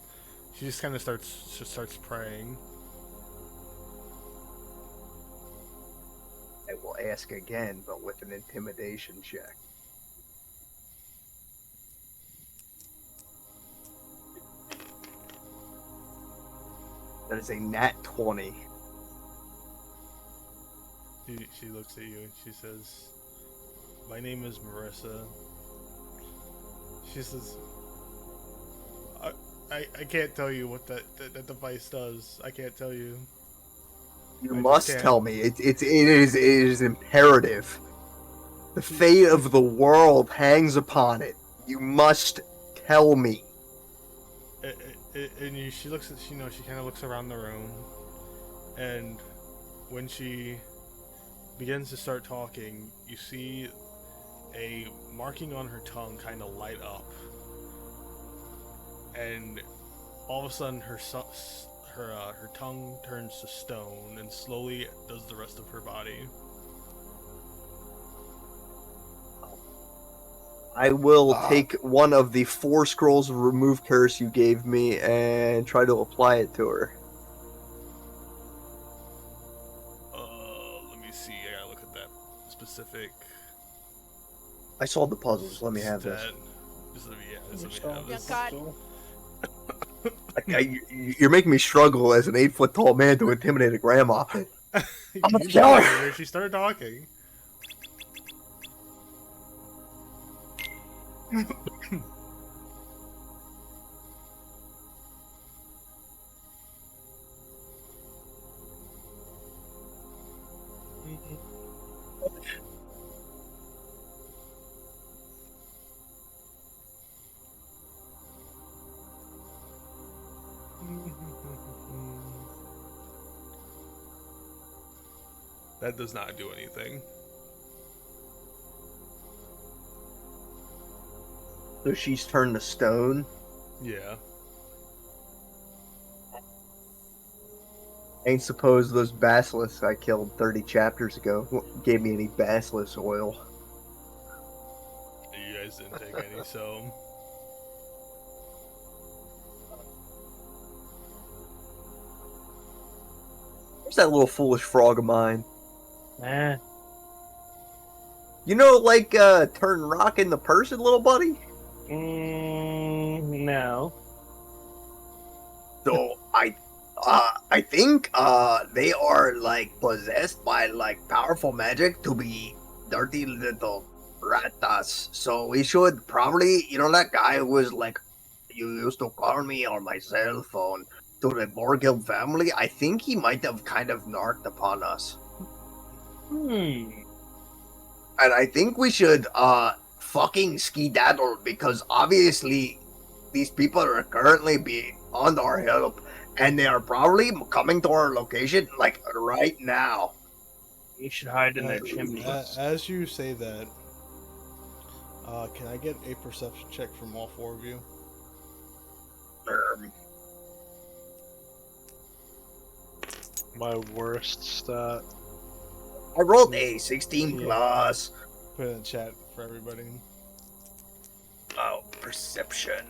she just kind of starts praying. ask again, but with an intimidation check. That is a nat 20. She looks at you and she says, "My name is Marissa." She says, I can't tell you what that device does. I can't tell you. You I must just tell me. It is imperative. The fate of the world hangs upon it. You must tell me. She looks at, she kind of looks around the room, and when she begins to start talking, you see a marking on her tongue kind of light up, and all of a sudden her tongue turns to stone and slowly does the rest of her body. I will take one of the 4 scrolls of remove curse you gave me and try to apply it to her. Let me see. I gotta look at that specific. I solved the puzzles. Let me have this. You're making me struggle as an 8-foot tall man to intimidate a grandma. I'm a killer. She started talking. That does not do anything. So she's turned to stone. Yeah. Ain't suppose those basilisks I killed 30 chapters ago gave me any basilisk oil. You guys didn't take any, so. Where's that little foolish frog of mine? Nah. You know, like, turn rock into person, little buddy? No. So, I think, they are, like, possessed by, like, powerful magic to be dirty little ratas. So we should probably, you know, that guy who was, like, you used to call me on my cell phone to the Borghild family, I think he might have kind of narked upon us. And I think we should, fucking skedaddle, because obviously these people are currently beyond our help, and they are probably coming to our location, like, right now. You should hide in their chimney. As you say that, can I get a perception check from all 4 of you? My worst stat. I rolled a 16 plus. Put it in chat for everybody. Oh, perception.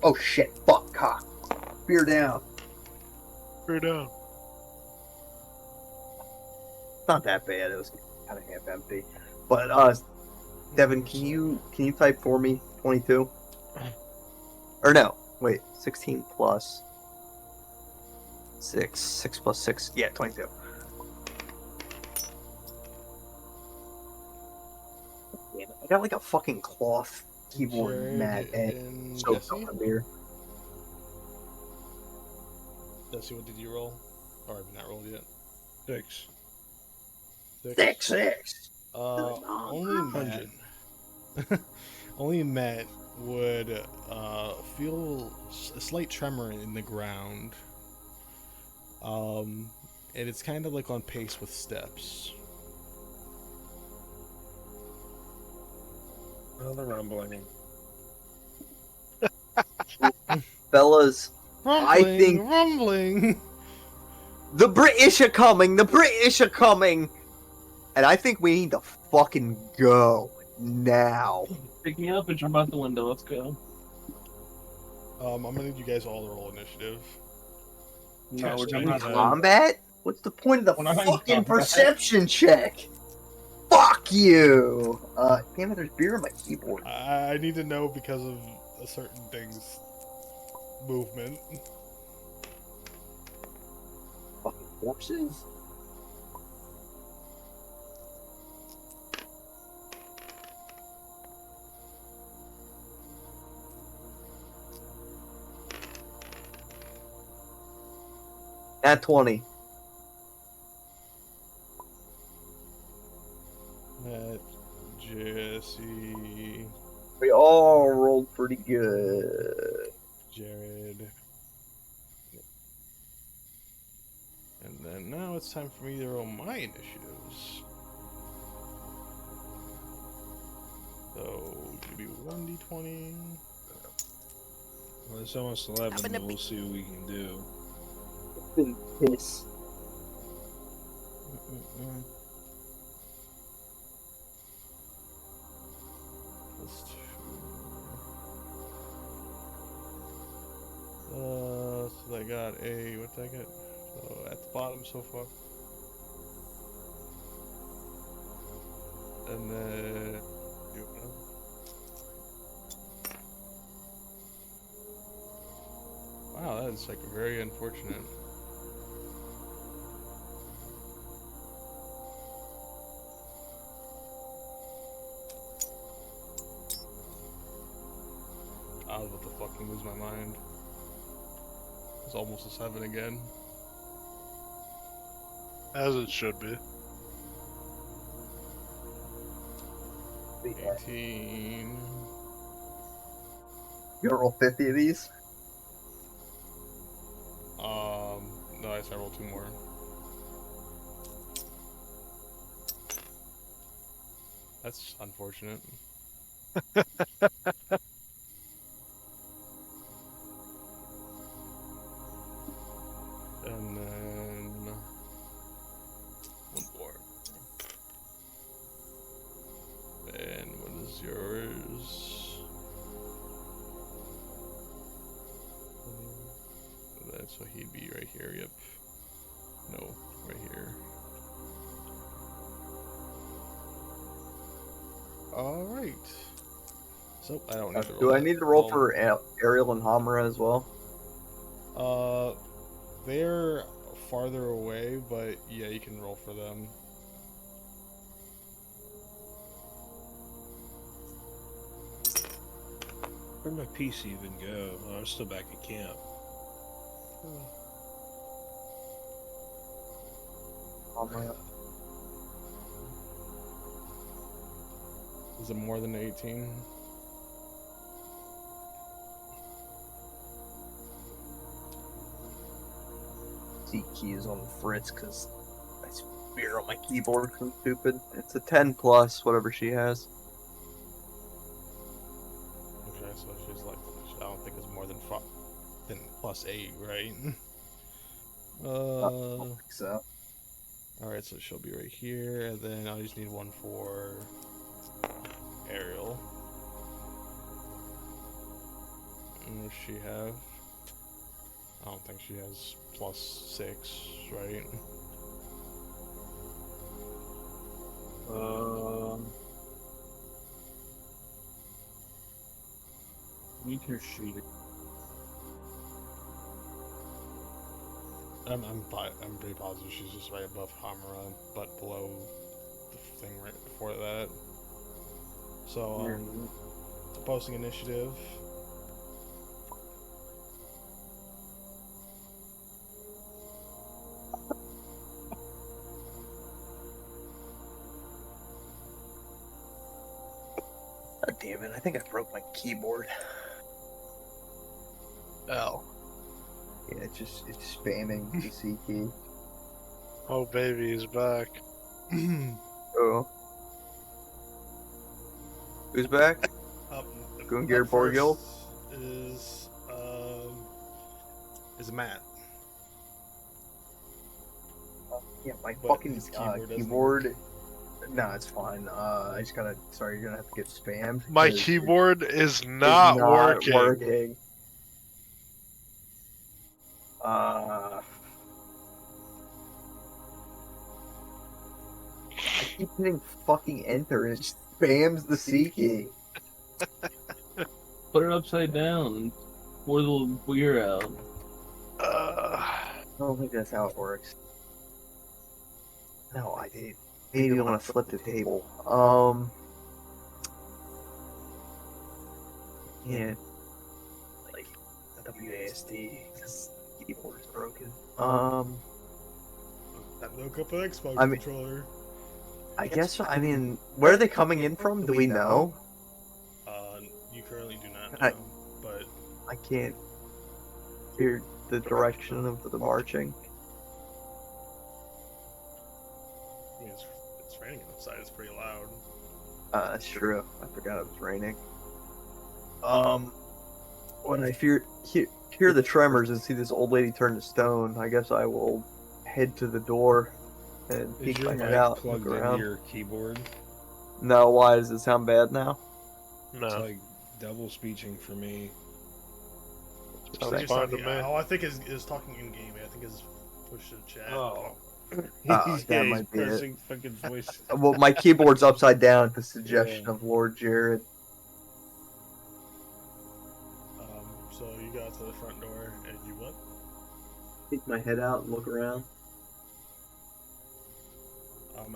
Oh shit, fuck, cock. Beer down. Beer down. Not that bad, it was kind of half empty. But, Devin, can you type for me 22? Or no, wait, 16 plus 6 plus 6, yeah, 22. Damn it, I got like a fucking cloth keyboard mat and soaked up the beer. Jesse, what did you roll? Or have you not rolled yet? 6. 6. Only Matt would feel a slight tremor in the ground. And it's kind of like on pace with steps. Oh, the rumbling. Fellas, I think rumbling. the British are coming. And I think we need to fucking go now. Pick me up and jump out the window. Let's go. I'm gonna need you guys all to roll initiative. No, we're Test jumping out me. the Combat? What's the point of the When I fucking got perception check? Fuck you! Damn it, there's beer on my keyboard. I need to know because of a certain thing's movement. Fucking corpses? At 20. Jesse, We all rolled pretty good. Jared. And then now it's time for me to roll my initiatives. So, give me 1d20. Well, it's almost 11, but we'll see what we can do. Been piss. Plus 2. So I got a, what did I get? So at the bottom so far. And then do another. Wow, that is like very unfortunate. I was about to fucking lose my mind. It's almost a 7 again. As it should be. 18. You gonna roll 50 of these? No, I rolled 2 more. That's unfortunate. And then 1 more. And what is yours? That's so he'd be right here. Yep. No, right here. All right. So I don't need to roll. Do I that. need to roll Well, for Ariel and Hamura as well? They're farther away, but yeah, you can roll for them. Where'd my PC even go? Oh, I'm still back at camp. Hamura. Is it more than 18? C keys on the fritz because I spear on my keyboard because I'm stupid. It's a 10 plus, whatever she has. Okay, so she's like, I don't think it's more than plus 8, right? I don't think so. Alright, so she'll be right here, and then I just need 1 for Ariel. And what does she have? I don't think she has plus 6, right? Weaker sheet. I'm pretty positive she's just right above Hamura, but below the thing right before that. So, posting initiative. God damn it, I think I broke my keyboard. Ow. Yeah, it's spamming the C key. Oh, baby, he's back. Oh. Who's back? Gungar Borgil? Is Matt. Yeah, my But fucking his keyboard doesn't keyboard. No, it's fine. I just gotta. Sorry, you're gonna have to get spammed. My 'cause keyboard is it's not working. keep hitting fucking enter and it just spams the C key. Put it upside down and pour the beer out. I don't think that's how it works. No, I did. Maybe you want to flip the table. Yeah. Like WASD because the keyboard is broken. I look up an Xbox controller. I guess. I mean, where are they coming in from? Do we know? You currently do not know, but I can't hear the direction of the marching. I mean, it's raining outside. It's pretty loud. That's true. I forgot it was raining. When I hear the tremors and see this old lady turn to stone, I guess I will head to the door and Is peek your my head mic out. plugged Look into around. your keyboard? No, why does it sound bad now? No. It's like double speeching for me. Sounds fine to me. I think is talking in game. I think is push to chat. Oh. That might be it. pressing fucking voice. Well, my keyboard's upside down at the suggestion of Lord Jared. So you got to the front door and you what? Peek my head out and look around.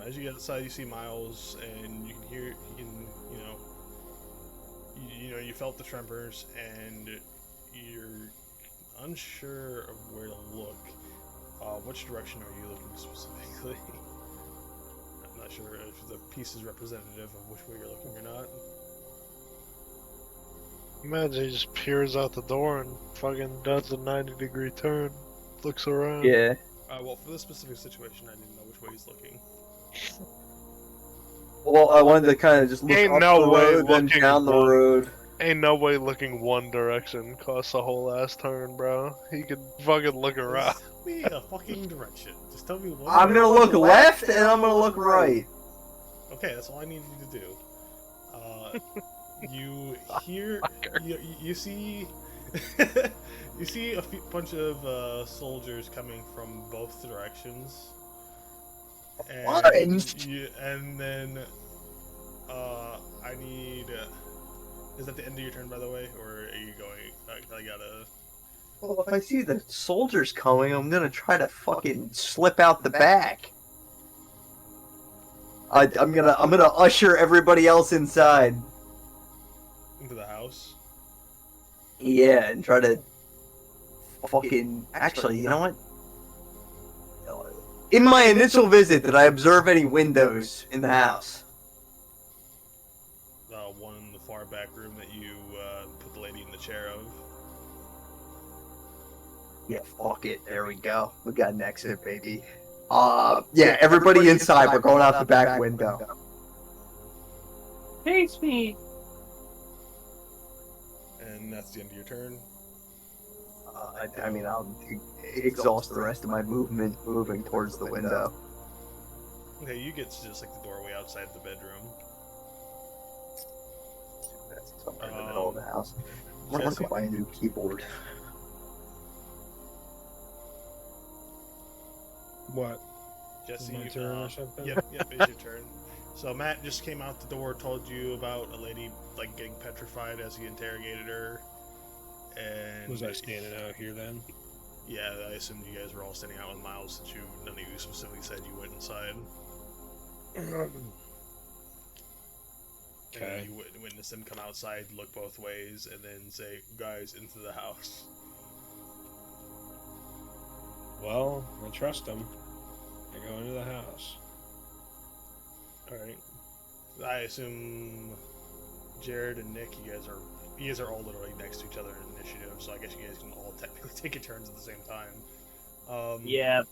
As you get outside, you see Miles, and you can hear, you felt the tremors, and you're unsure of where to look. Which direction are you looking specifically? I'm not sure if the piece is representative of which way you're looking or not. Imagine he just peers out the door and fucking does a 90-degree turn, looks around. Yeah. Well, for this specific situation, I didn't know which way he's looking. Well, I wanted to kind of just look up the road, then down the road. Ain't no way looking one direction costs a whole ass turn, bro. He could fucking look around. Tell me a fucking direction. Just tell me what. I'm gonna look left and I'm gonna look right. Okay, that's all I need you to do. You hear, you see, you see a bunch of soldiers coming from both directions. And then I need. Is that the end of your turn, by the way, or are you going? I gotta. Well, if I see the soldiers coming, I'm gonna try to fucking slip out the back. I'm gonna usher everybody else inside. Into the house. Yeah, and try to fucking. Actually, you know what? In my initial visit, did I observe any windows in the house? One in the far back room that you put the lady in the chair of. Yeah, fuck it. There we go. We got an exit, baby. Yeah, everybody inside. We're going out the back window. Face me. And that's the end of your turn. I mean, I'll exhaust the rest of my movement moving towards the window. Okay, you get to just like the doorway outside the bedroom. That's somewhere in the middle of the house. I want to Jesse? buy a new keyboard. What? Jesse, My turn or something? Yep, it's your turn. So Matt just came out the door, told you about a lady like getting petrified as he interrogated her. And Was I standing out here then? Yeah, I assumed you guys were all standing out with Miles since none of you specifically said you went inside. Okay. And you witnessed him come outside, look both ways, and then say, "Guys, into the house." Well, I trust them. I go into the house. Alright. I assume Jared and Nick, you guys are all literally next to each other in initiative, so I guess you guys can all technically take your turns at the same time. Yeah.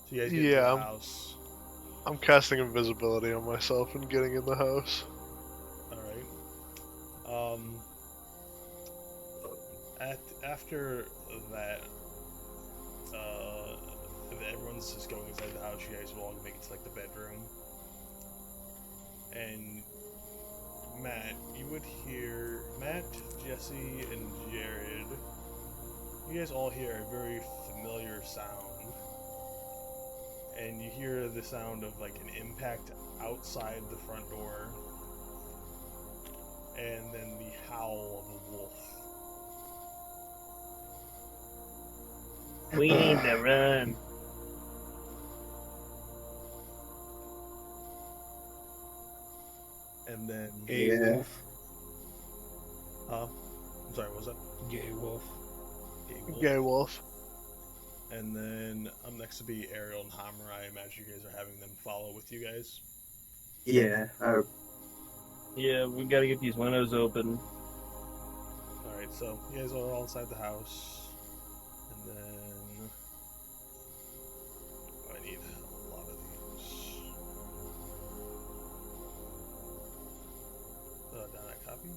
So you guys get into the house. I'm casting invisibility on myself and getting in the house. Alright. After that, everyone's just going inside the house. You guys will all make it to like the bedroom. And Matt, you would hear Jesse, and Jared. You guys all hear a very familiar sound, and you hear the sound of like an impact outside the front door, and then the howl of a wolf. We need to run. And then Gay Yeah. wolf. I'm sorry, what was that? Gay wolf. Gay wolf. Gay wolf. And then up next to be Ariel and Hammer. I imagine you guys are having them follow with you guys. Yeah. Yeah, we gotta get these windows open. Alright, so you guys are all inside the house. And then I need a lot of these. Down that copy.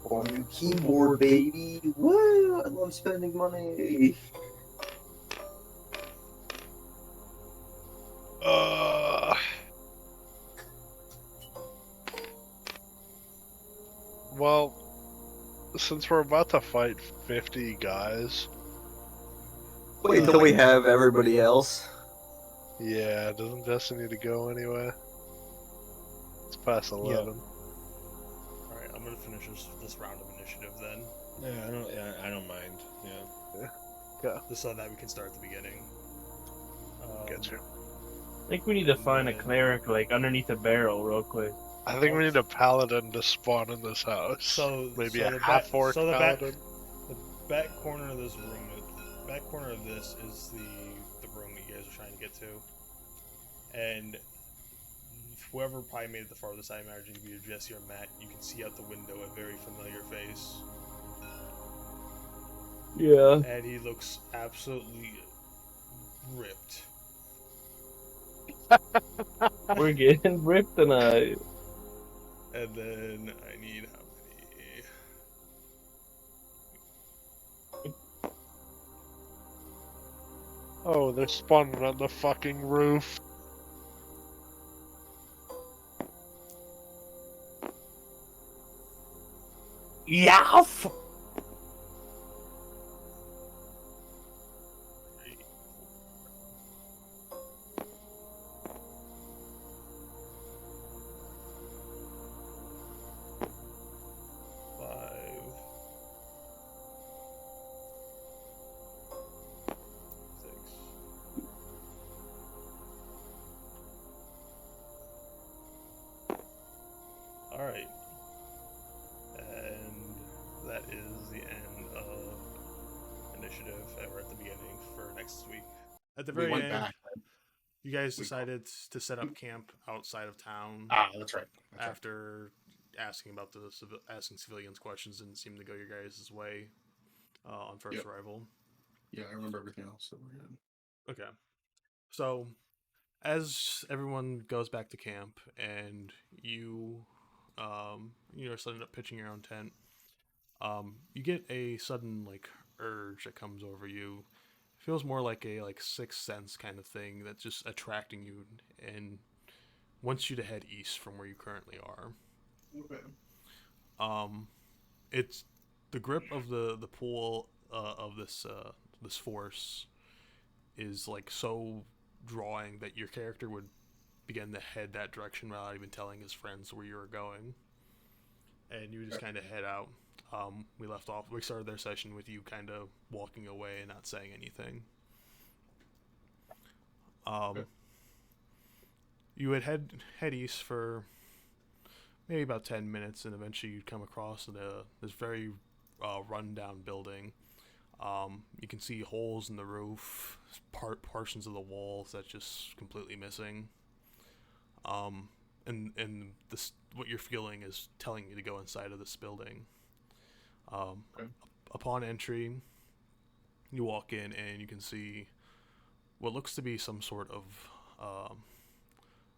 On your keyboard, baby. Woo! I love spending money. Well, since we're about to fight 50 guys, Wait until we have everybody else. yeah, doesn't Jesse need to go anyway? It's past 11. Alright, I'm gonna finish this round of initiative then. I don't mind. Yeah. Just so that we can start at the beginning. Get you. I think we need to find a cleric like underneath a barrel real quick. I think we need a paladin to spawn in this house. So maybe so a the half-orc so the paladin. The back corner of this room, the back corner of this is the room that you guys are trying to get to, and whoever probably made it the farthest, I imagine to be either Jesse or Matt. You can see out the window a very familiar face, Yeah. and he looks absolutely ripped. We're getting ripped tonight. And then I need how many? Oh, they're spawning on the fucking roof. Yaff! Alright. And that is the end of initiative, and we're at the beginning for next week. At the We very went end, back. you guys decided to set up camp outside of town Ah, that's right. That's right. after asking about asking civilians questions didn't seem to go your guys' way on first Yep. arrival. Yeah, I remember everything else, so we're good. Okay. So, as everyone goes back to camp and you're setting up pitching your own tent, you get a sudden like urge that comes over you. It feels more like a sixth sense kind of thing that's just attracting you and wants you to head east from where you currently are. Okay. It's the grip of the pool of this force is like so drawing that your character would begin to head that direction without even telling his friends where you were going, and you just kind of head out. We started their session with you kind of walking away and not saying anything. You would head east for maybe about 10 minutes, and eventually you'd come across this very run-down building. You can see holes in the roof, portions of the walls that's just completely missing. And this, what you're feeling is telling you to go inside of this building. Okay. Upon entry, you walk in and you can see what looks to be some sort of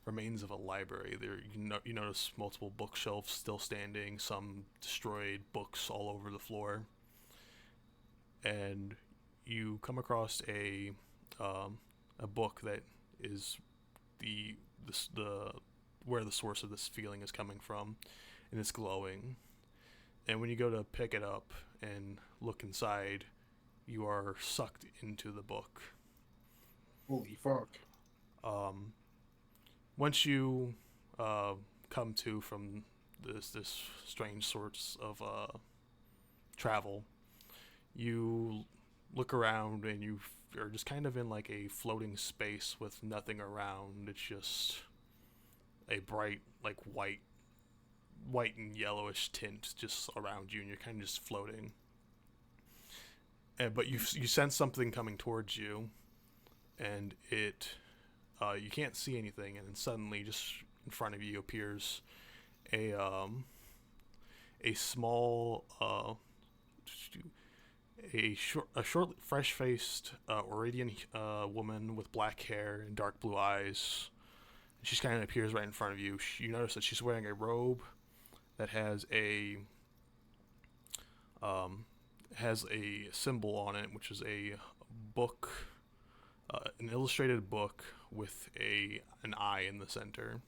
remains of a library. There, you notice multiple bookshelves still standing, some destroyed books all over the floor, and you come across a book that is the where the source of this feeling is coming from, and it's glowing. And when you go to pick it up and look inside, you are sucked into the book. Holy fuck. Once you come to from this strange sorts of travel, you look around and you are just kind of in like a floating space with nothing around. It's just a bright, like white and yellowish tint just around you, and you're kind of just floating. But you sense something coming towards you, and it you can't see anything, and then suddenly just in front of you appears a small a short fresh-faced Oridian woman with black hair and dark blue eyes. She just kind of appears right in front of you. You notice that she's wearing a robe that has a symbol on it, which is a book, an illustrated book with an eye in the center.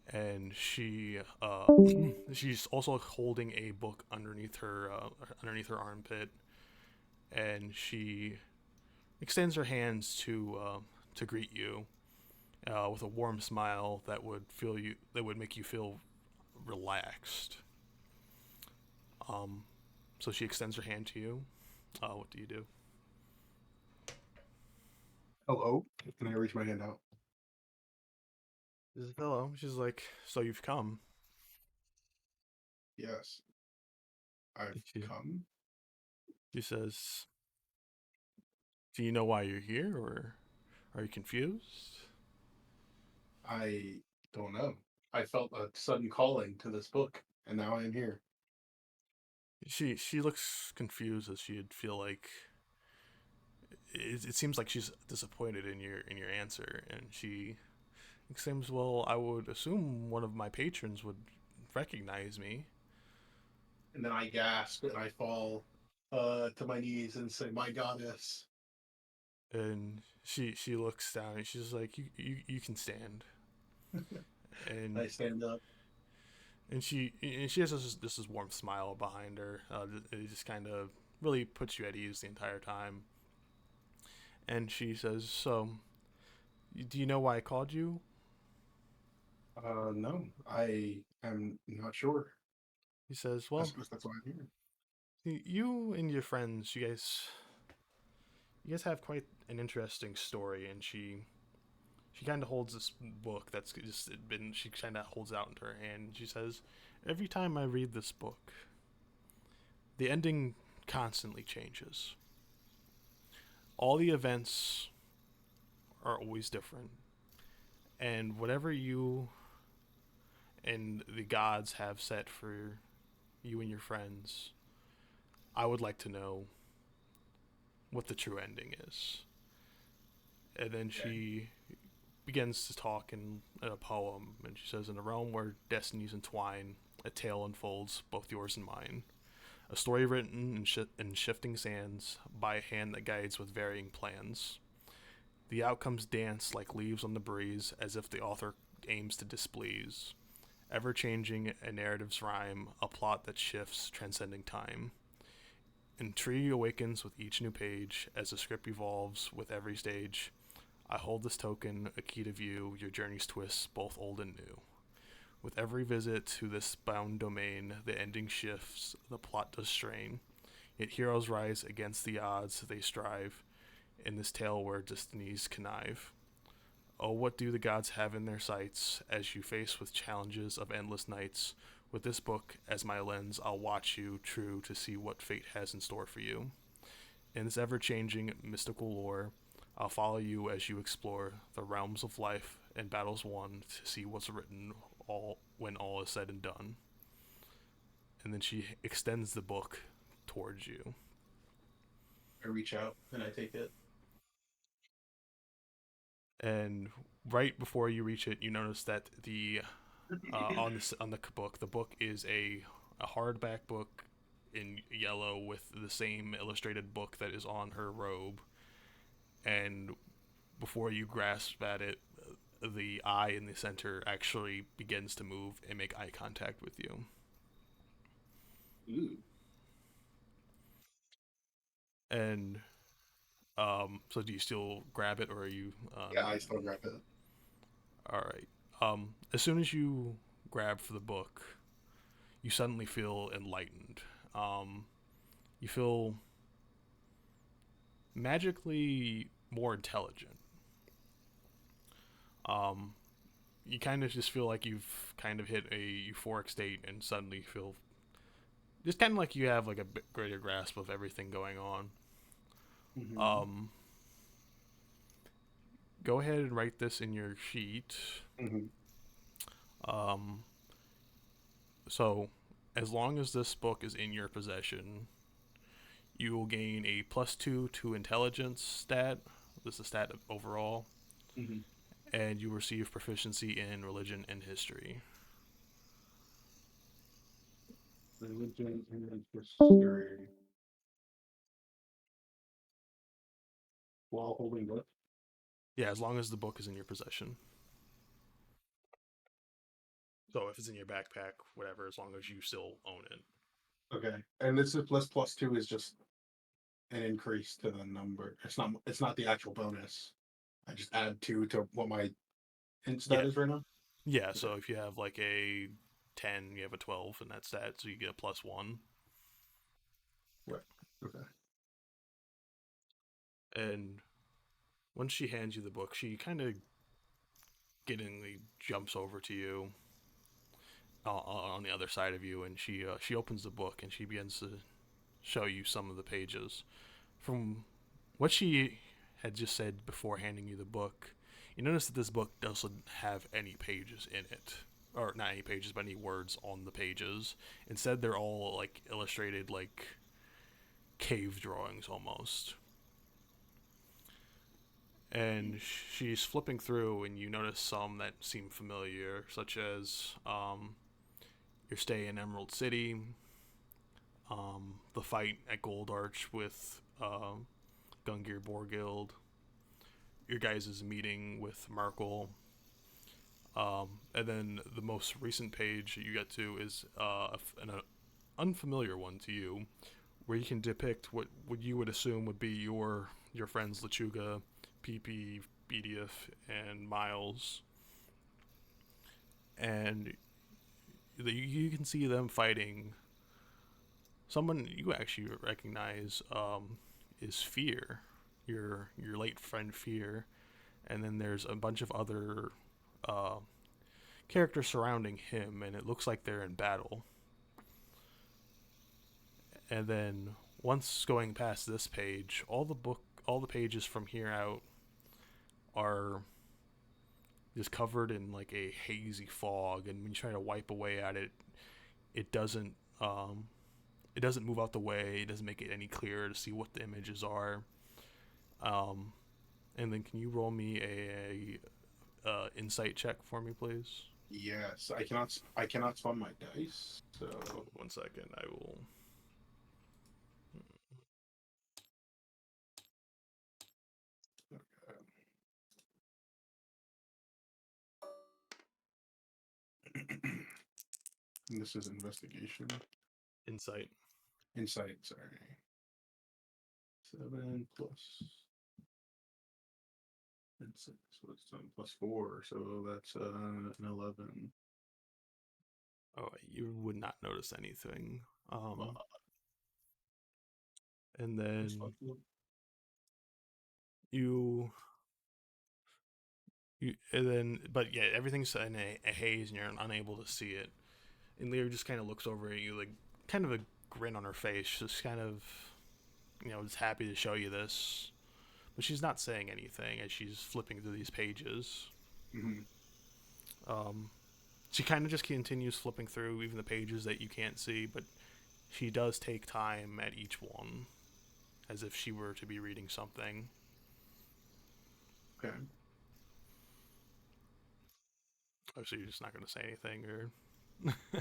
And she's also holding a book underneath her armpit, and she extends her hands to greet you with a warm smile that would make you feel relaxed. So she extends her hand to you. What do you do? Hello? Can I reach my hand out? This is hello. She's like, so you've come. Yes. I've She- come. She says, do you know why you're here, or are you confused? I don't know. I felt a sudden calling to this book, and now I am here. She looks confused, as she'd feel like it seems like she's disappointed in your answer, and she exclaims, well, I would assume one of my patrons would recognize me. And then I gasp and I fall to my knees and say, "My goddess." And she looks down and she's like, you can stand. And I stand up. and she has this warm smile behind her. It just kind of really puts you at ease the entire time. And she says, so, do you know why I called you? No, I am not sure. He says, I well, suppose that's why I'm here. you and your friends, you guys have quite an interesting story. And she kind of holds this book that's just she kind of holds it out into her hand. And she says, every time I read this book, the ending constantly changes. All the events are always different. And whatever you and the gods have set for you and your friends, I would like to know what the true ending is. And then she begins to talk in a poem, and she says, in a realm where destinies entwine, a tale unfolds, both yours and mine. A story written in shifting sands by a hand that guides with varying plans. The outcomes dance like leaves on the breeze, as if the author aims to displease. Ever-changing, a narrative's rhyme, a plot that shifts, transcending time. Intrigue awakens with each new page, as the script evolves with every stage. I hold this token, a key to view your journey's twists, both old and new. With every visit to this bound domain, the ending shifts, the plot does strain. Yet heroes rise against the odds they strive, in this tale where destinies connive. Oh, what do the gods have in their sights, as you face with challenges of endless nights? With this book as my lens, I'll watch you true to see what fate has in store for you. In this ever-changing mystical lore, I'll follow you as you explore the realms of life and battles won to see what's written when all is said and done. And then she extends the book towards you. I reach out and I take it. And right before you reach it, you notice that the on the book is a hardback book in yellow with the same illustrated book that is on her robe. And before you grasp at it, the eye in the center actually begins to move and make eye contact with you. Ooh. And so do you still grab it, or are you? Yeah, I still grab it. All right. As soon as you grab for the book, you suddenly feel enlightened. You feel magically more intelligent. Um, you kind of just feel like you've kind of hit a euphoric state, and suddenly feel just kind of like you have like a bit greater grasp of everything going on. Mm-hmm. Go ahead and write this in your sheet. Mm-hmm. Um, so, as long as this book is in your possession, you will gain a +2 to intelligence stat. This is a stat overall. Mm-hmm. And you receive proficiency in religion and history. Religion and history. While holding what? Yeah, as long as the book is in your possession. So if it's in your backpack, whatever, as long as you still own it. Okay. And this is plus two is just an increase to the number. It's not the actual bonus. I just add 2 to what my int stat Yeah. is right now. Yeah, so if you have like a 10, you have a 12 in that stat, so you get a +1. Right. Okay. And once she hands you the book, she kind of giddingly jumps over to you on the other side of you, and she opens the book and she begins to show you some of the pages. From what she had just said before handing you the book, you notice that this book doesn't have any pages in it. Or not any pages, but any words on the pages. Instead, they're all like illustrated, like cave drawings almost. And she's flipping through, and you notice some that seem familiar, such as your stay in Emerald City, the fight at Gold Arch with Gungir Borgild, your guys' meeting with Markle, and then the most recent page you get to is an unfamiliar one to you, where you can depict what you would assume would be your friends Lechuga, PP, Beedyuff, and Miles, and you can see them fighting someone you actually recognize is Fear, your late friend Fear, and then there's a bunch of other uh, characters surrounding him, and it looks like they're in battle. And then once going past this page, all the pages from here out are just covered in like a hazy fog, and when you try to wipe away at it, it doesn't move out the way. It doesn't make it any clearer to see what the images are. And then can you roll me a insight check for me, please? Yes, I cannot spend my dice. So 1 second, I will. and this is investigation. Insight. Insight, sorry. 7 plus and 6, so it's +4, so that's an 11. Oh, you would not notice anything. And then but yeah, everything's in a haze, and you're unable to see it. And Lear just kind of looks over at you, like kind of a grin on her face, just kind of, just happy to show you this. But she's not saying anything as she's flipping through these pages. Mm-hmm. She kind of just continues flipping through even the pages that you can't see, but she does take time at each one, as if she were to be reading something. Okay. Oh, so you're just not going to say anything, or?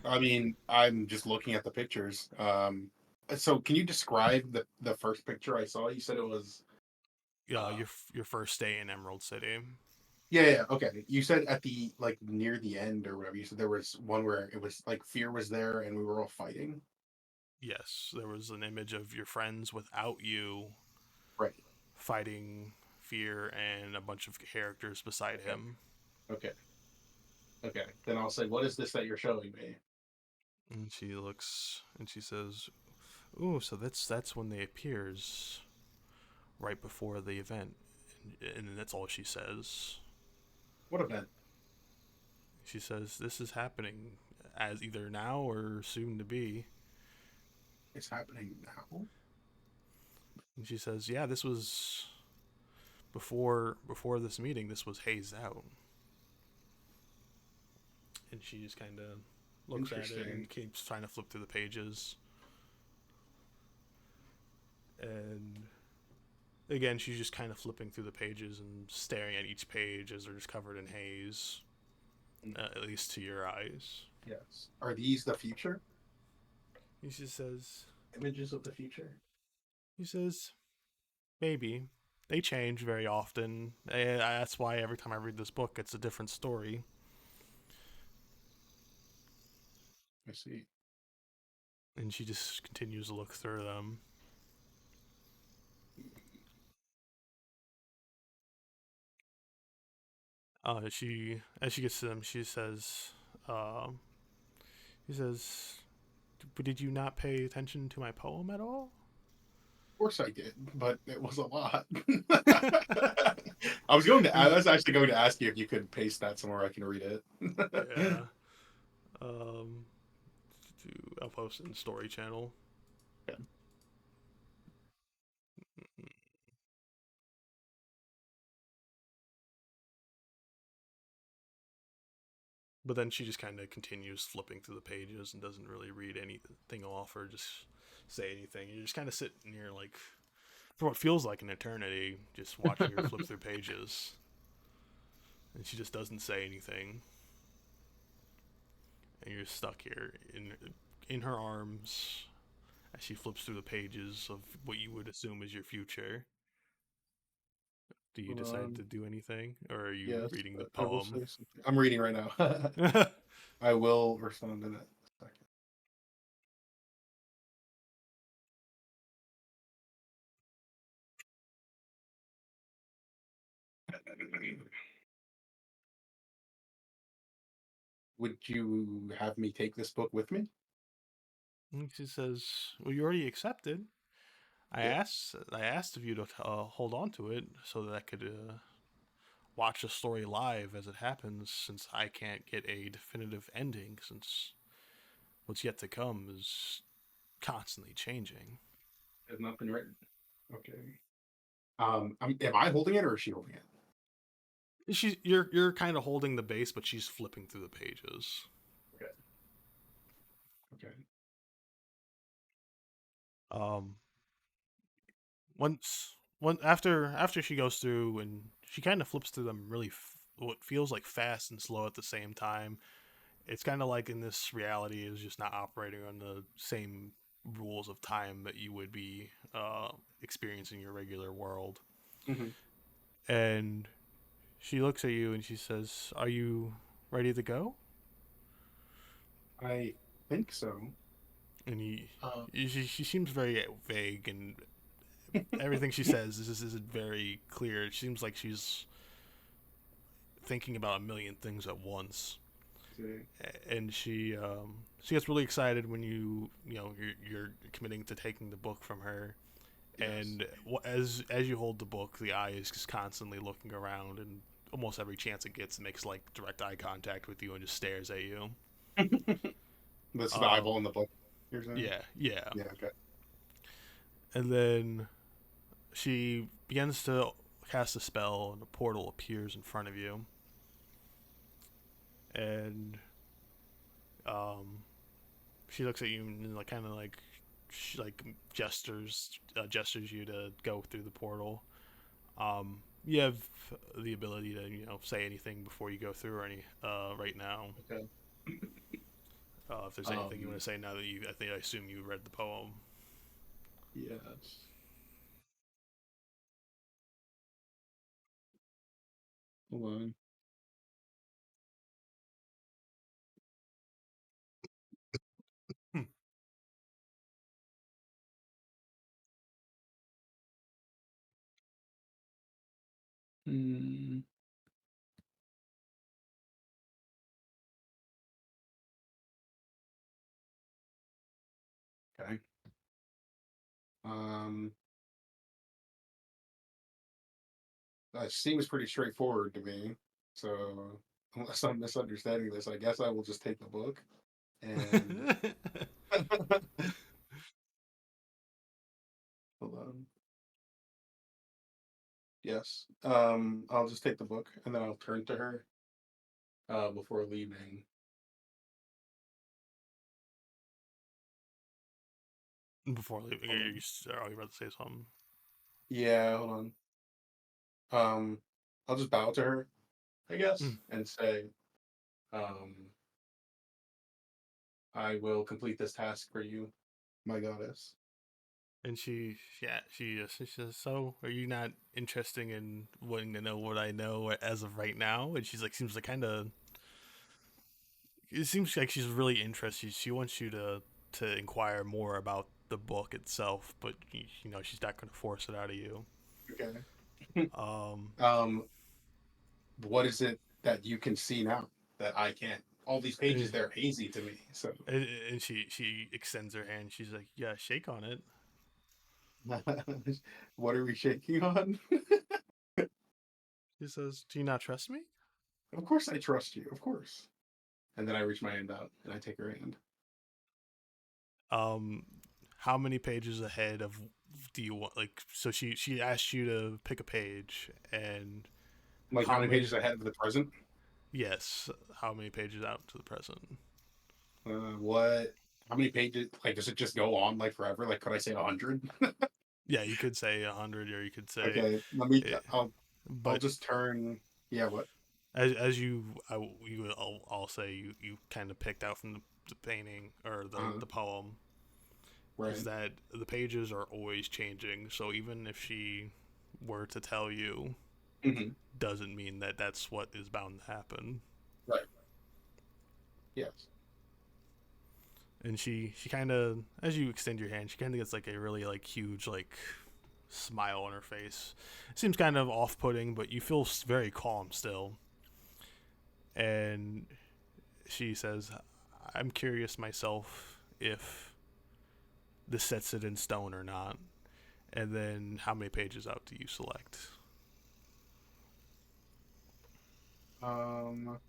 I mean, I'm just looking at the pictures. So can you describe the first picture I saw? You said it was Your first day in Emerald City. yeah, okay. You said at the like near the end or whatever. You said there was one where it was like Fear was there and we were all fighting. Yes, there was an image of your friends without you Right. fighting fear and a bunch of characters beside Okay. him. Okay. Okay. Then I'll say, what is this that you're showing me? And she looks and she says, "Ooh, so that's when they appears right before the event." And that's all she says. What event? She says, "This is happening as either now or soon to be." It's happening now. And she says, "Yeah, this was before this meeting. This was hazed out." And she just kind of looks at it Interesting. and keeps trying to flip through the pages. And again, she's just kind of flipping through the pages and staring at each page as they're just covered in haze, at least to your eyes. Yes. Are these the future? He just says, Images of the future? maybe. They change very often. That's why every time I read this book, it's a different story. I see. And she just continues to look through them. As she gets to them, she says, "But did you not pay attention to my poem at all?" Of course I did, but it was a lot. I was actually going to ask you if you could paste that somewhere I can read it. Yeah. Um, I'll post it in Story Channel. Yeah. But then she just kind of continues flipping through the pages and doesn't really read anything off or just say anything. You're just kind of sitting here like, for what feels like an eternity, just watching her flip through pages. And she just doesn't say anything. And you're stuck here in her arms as she flips through the pages of what you would assume is your future. Do you decide to do anything, or are you Yes, reading the I will poem? say something. I'm reading right now. I will respond to that in a second. Would you have me take this book with me? And she says, "Well, you already accepted. Yeah. I asked of you to hold on to it so that I could watch the story live as it happens, since I can't get a definitive ending, since what's yet to come is constantly changing." There's nothing written. Okay. Am I holding it or is she holding it? You're kind of holding the base, but she's flipping through the pages. Okay. Okay. Um, one after she goes through and she kind of flips through them really what feels like fast and slow at the same time. It's kind of like in this reality is just not operating on the same rules of time that you would be experiencing your regular world. Mm-hmm. And she looks at you and she says, "Are you ready to go?" I think so. And Uh, she seems very vague, and everything she says isn't very clear. It seems like she's thinking about a million things at once. And she gets really excited when you're committing to taking the book from her. Yes. And as you hold the book, the eye is just constantly looking around, and almost every chance it gets, it makes like direct eye contact with you and just stares at you. That's the eyeball in the book. You're saying? Yeah, yeah. Yeah. Okay. And then she begins to cast a spell, and a portal appears in front of you. And she looks at you and like kind of like she like gestures you to go through the portal. You have the ability to say anything before you go through or any right now. Okay. If there's anything you want to say now that I assume you read the poem. Yes. Hold on. Mm, Okay. That seems pretty straightforward to me. So, unless I'm misunderstanding this, I guess I will just take the book and hold on. Yes. I'll just take the book and then I'll turn to her before leaving. Before leaving, Hold are on. you about to say something? Yeah, hold on. I'll just bow to her, I guess, Mm. and say, um, I will complete this task for you, my goddess. And she says, "So, are you not interested in wanting to know what I know as of right now?" And she's like, seems like kind of. It seems like she's really interested. She wants you to inquire more about the book itself, but you know she's not going to force it out of you. Okay. Um, um, what is it that you can see now that I can't? All these pages, and, they're hazy to me. So, and she extends her hand. She's like, "Yeah, shake on it." what are we shaking on? She says, "Do you not trust me?" Of course, I trust you. Of course. And then I reach my hand out and I take her hand. Um, how many pages ahead of do you want? Like, so she asked you to pick a page, and Like how how many many? pages ahead of the present? Yes, how many pages out to the present? What? How many pages? Like, does it just go on like forever? Like, could I say 100? Yeah, you could say 100, or you could say, Okay, let me. it, I'll but just turn. Yeah. What? as I'll say you kind of picked out from the painting or Uh, the poem is right. that the pages are always changing. So even if she were to tell you, Hmm. doesn't mean that that's what is bound to happen. Right. Yes. And she kind of, as you extend your hand, she kind of gets like a really like huge like smile on her face. It seems kind of off-putting, but you feel very calm still. And she says, "I'm curious myself if this sets it in stone or not." And then, how many pages out do you select? Um.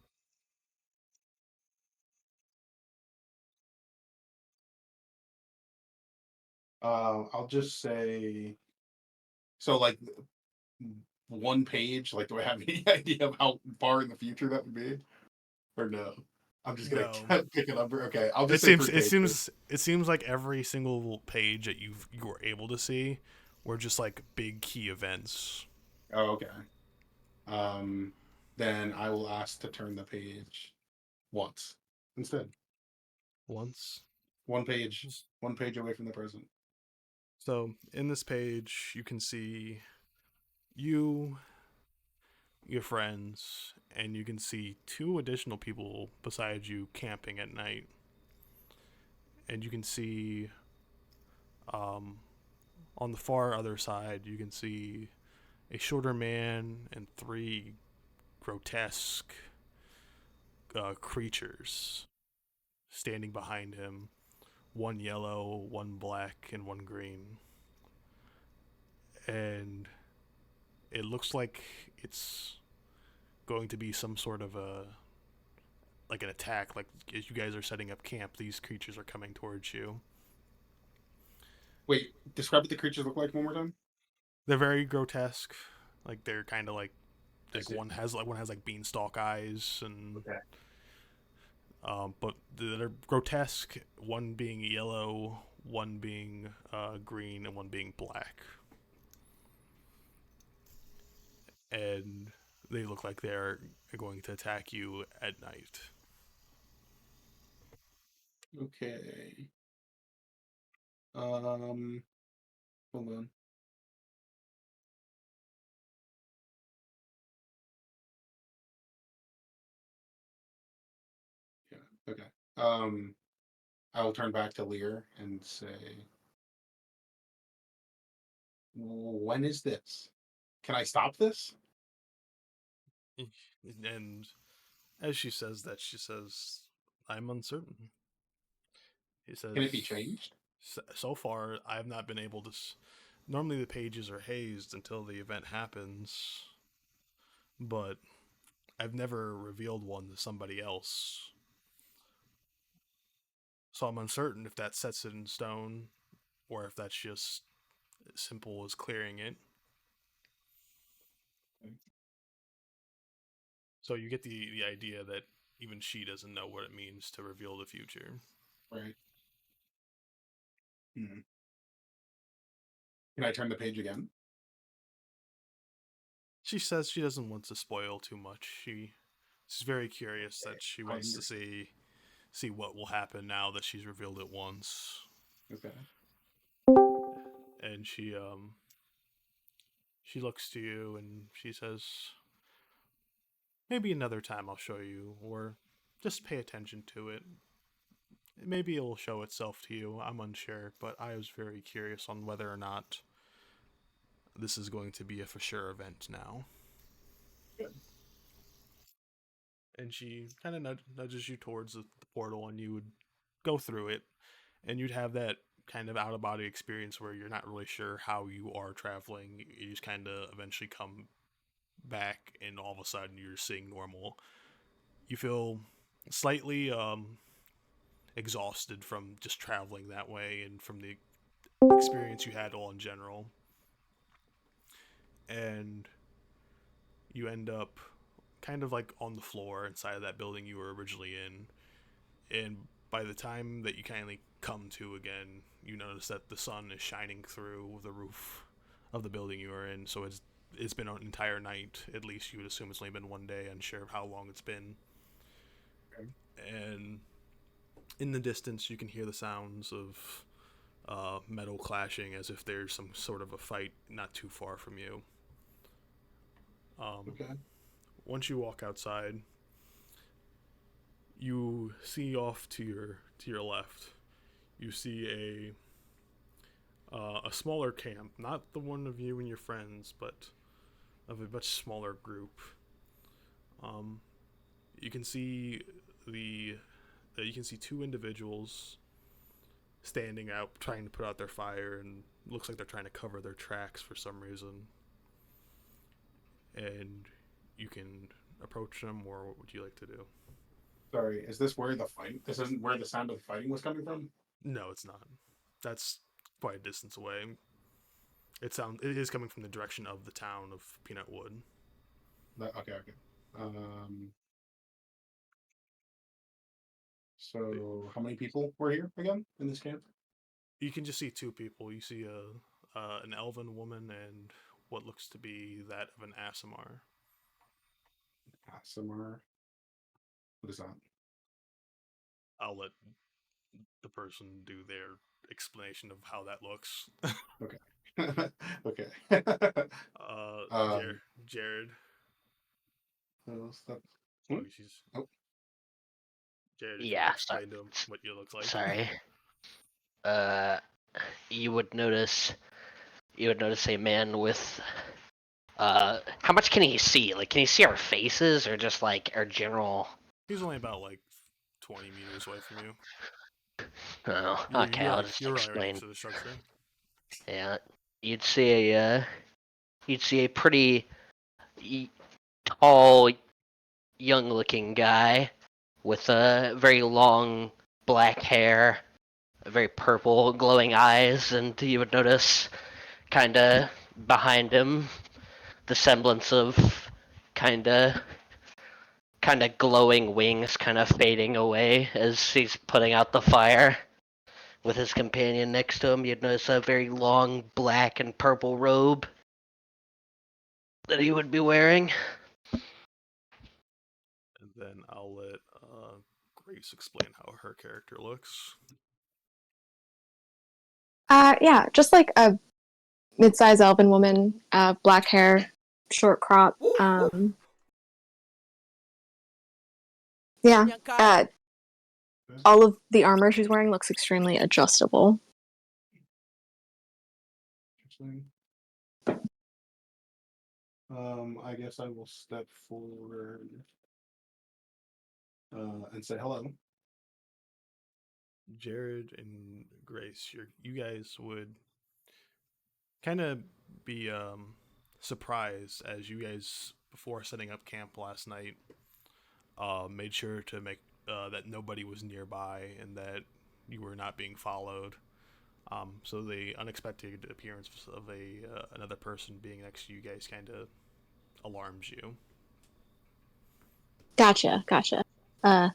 I'll just say. So, like, one page. Like, do I have any idea of how far in the future that would be, or no? I'm just gonna No. pick a number. Okay, I'll It just say seems three it pages. seems it seems like every single page that you were able to see were just like big key events. Oh, okay. Um, then I will ask to turn the page once instead. Once. One page. One page away from the present. So in this page, you can see you, your friends, and you can see two additional people besides you camping at night. And you can see, um, on the far other side, you can see a shorter man and three grotesque creatures standing behind him. One yellow, one black, and one green. And it looks like it's going to be some sort of a like an attack. Like as you guys are setting up camp, these creatures are coming towards you. Wait, describe what the creatures look like one more time. They're very grotesque. Like they're kind of I like see. one has like beanstalk eyes and Okay. but they're grotesque. One being yellow, one being green, and one being black. And they look like they're going to attack you at night. Okay. Um, hold on. Yeah. Okay. Um, I will turn back to Lear and say, "When is this? Can I stop this?" And as she says that, she says, "I'm uncertain." He says, Can it be changed? So far, I have not been able to. Normally, the pages are hazed until the event happens, but I've never revealed one to somebody else. So I'm uncertain if that sets it in stone, or if that's just as simple as clearing it. So you get the idea that even she doesn't know what it means to reveal the future. Right. Hmm. Can I turn the page again? She says she doesn't want to spoil too much. She's very curious that she wants to see what will happen now that she's revealed it once. Okay. And she looks to you and she says, "Maybe another time I'll show you, or just pay attention to it. Maybe it'll show itself to you. I'm unsure, but I was very curious on whether or not this is going to be a for sure event now." Good. And she kind of nudges you towards the portal, and you would go through it, and you'd have that kind of out of body experience where you're not really sure how you are traveling. You just kind of eventually come back, and all of a sudden you're seeing normal. You feel slightly exhausted from just traveling that way and from the experience you had all in general. And you end up kind of like on the floor inside of that building you were originally in. And by the time that you kindly come to again, you notice that the sun is shining through the roof of the building you were in. So it's been an entire night. At least you would assume it's only been one day, unsure of how long it's been. Okay. And in the distance, you can hear the sounds of metal clashing as if there's some sort of a fight not too far from you. Okay. Once you walk outside, you see off to your left. You see a smaller camp, not the one of you and your friends, but of a much smaller group. You can see two individuals standing out, trying to put out their fire, and looks like they're trying to cover their tracks for some reason. And you can approach them, or what would you like to do? Sorry, is this where the fight? This isn't where the sound of the fighting was coming from? No, it's not. That's quite a distance away. It is coming from the direction of the town of Peanut Wood. Okay. So how many people were here again in this camp? You can just see two people. You see an elven woman and what looks to be that of an Aasimar. Aasimar. What is that? I'll let the person do their explanation of how that looks. Okay. Okay. Jared. That... Oh, she's. Oh. Jared, if you Yeah, explain to him what you look like. sorry. You would notice a man with how much can he see? Like, can he see our faces or just like our general? He's only about like 20 meters away from you. Oh, okay. I'll just you're right explain. next to the structure. Yeah, you'd see a pretty tall, young-looking guy with very long black hair, very purple, glowing eyes, and you would notice, kind of behind him, the semblance of kind of glowing wings, kind of fading away as he's putting out the fire. With his companion next to him, you'd notice a very long black and purple robe that he would be wearing. And then I'll let Grace explain how her character looks. Yeah, just like a mid-sized elven woman, black hair, short crop. Yeah, all of the armor she's wearing looks extremely adjustable. I guess I will step forward and say hello. Jared and Grace, you guys would kind of be surprised as you guys, before setting up camp last night, made sure to make that nobody was nearby and that you were not being followed. So the unexpected appearance of another person being next to you guys kind of alarms you. Gotcha. Ah!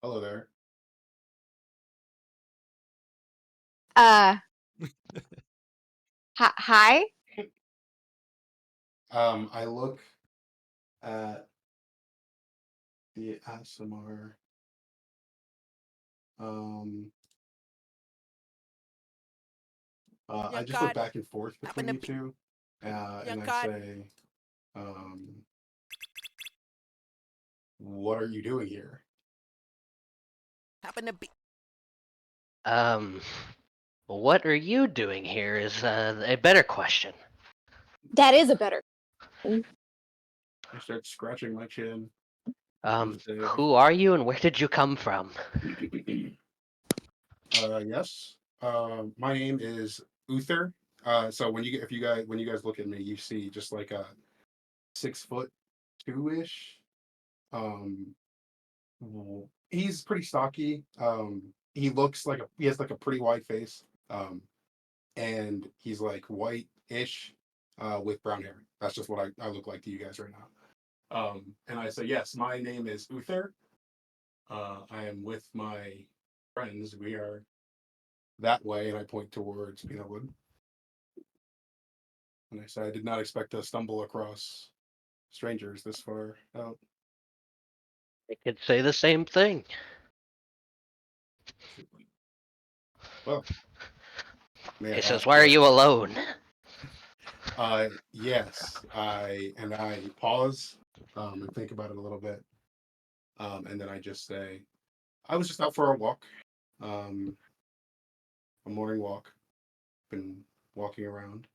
Hello there. Hi? I look at the ASMR. I just look back and forth between you two, and I say, "What are you doing here?" What are you doing here is a better question. That is a better. I start scratching my chin. Who are you and where did you come from? Yes. My name is Uther. So when you guys look at me, you see just like a 6'2" ish. He's pretty stocky. He looks like he has like a pretty wide face. And he's like white-ish, with brown hair. That's just what I look like to you guys right now. And I say, yes, my name is Uther. I am with my friends. We are that way, and I point towards Peanutwood. And I say, I did not expect to stumble across strangers this far out. I could say the same thing. Well, may I He says, ask "Why are what? you alone?" Yes, I pause, and think about it a little bit, and then I just say, I was just out for a walk, a morning walk. Been walking around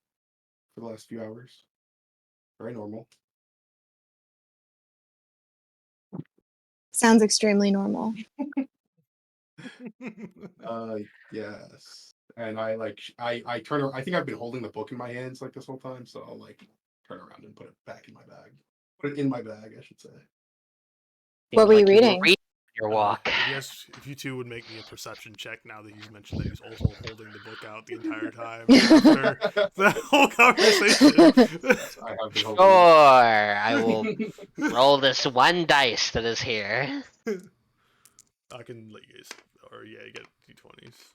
for the last few hours. Very normal. Sounds extremely normal. Yes. And I turn around. I think I've been holding the book in my hands like this whole time, so I'll like turn around and put it back in my bag. Put it in my bag, I should say. What were you reading? Your walk. If you two would make me a perception check now that he's mentioned that he's also holding the book out the entire time after the whole conversation. I have been Sure, holding I will roll this one dice that is here. I can let you guys, or yeah, you get d20s.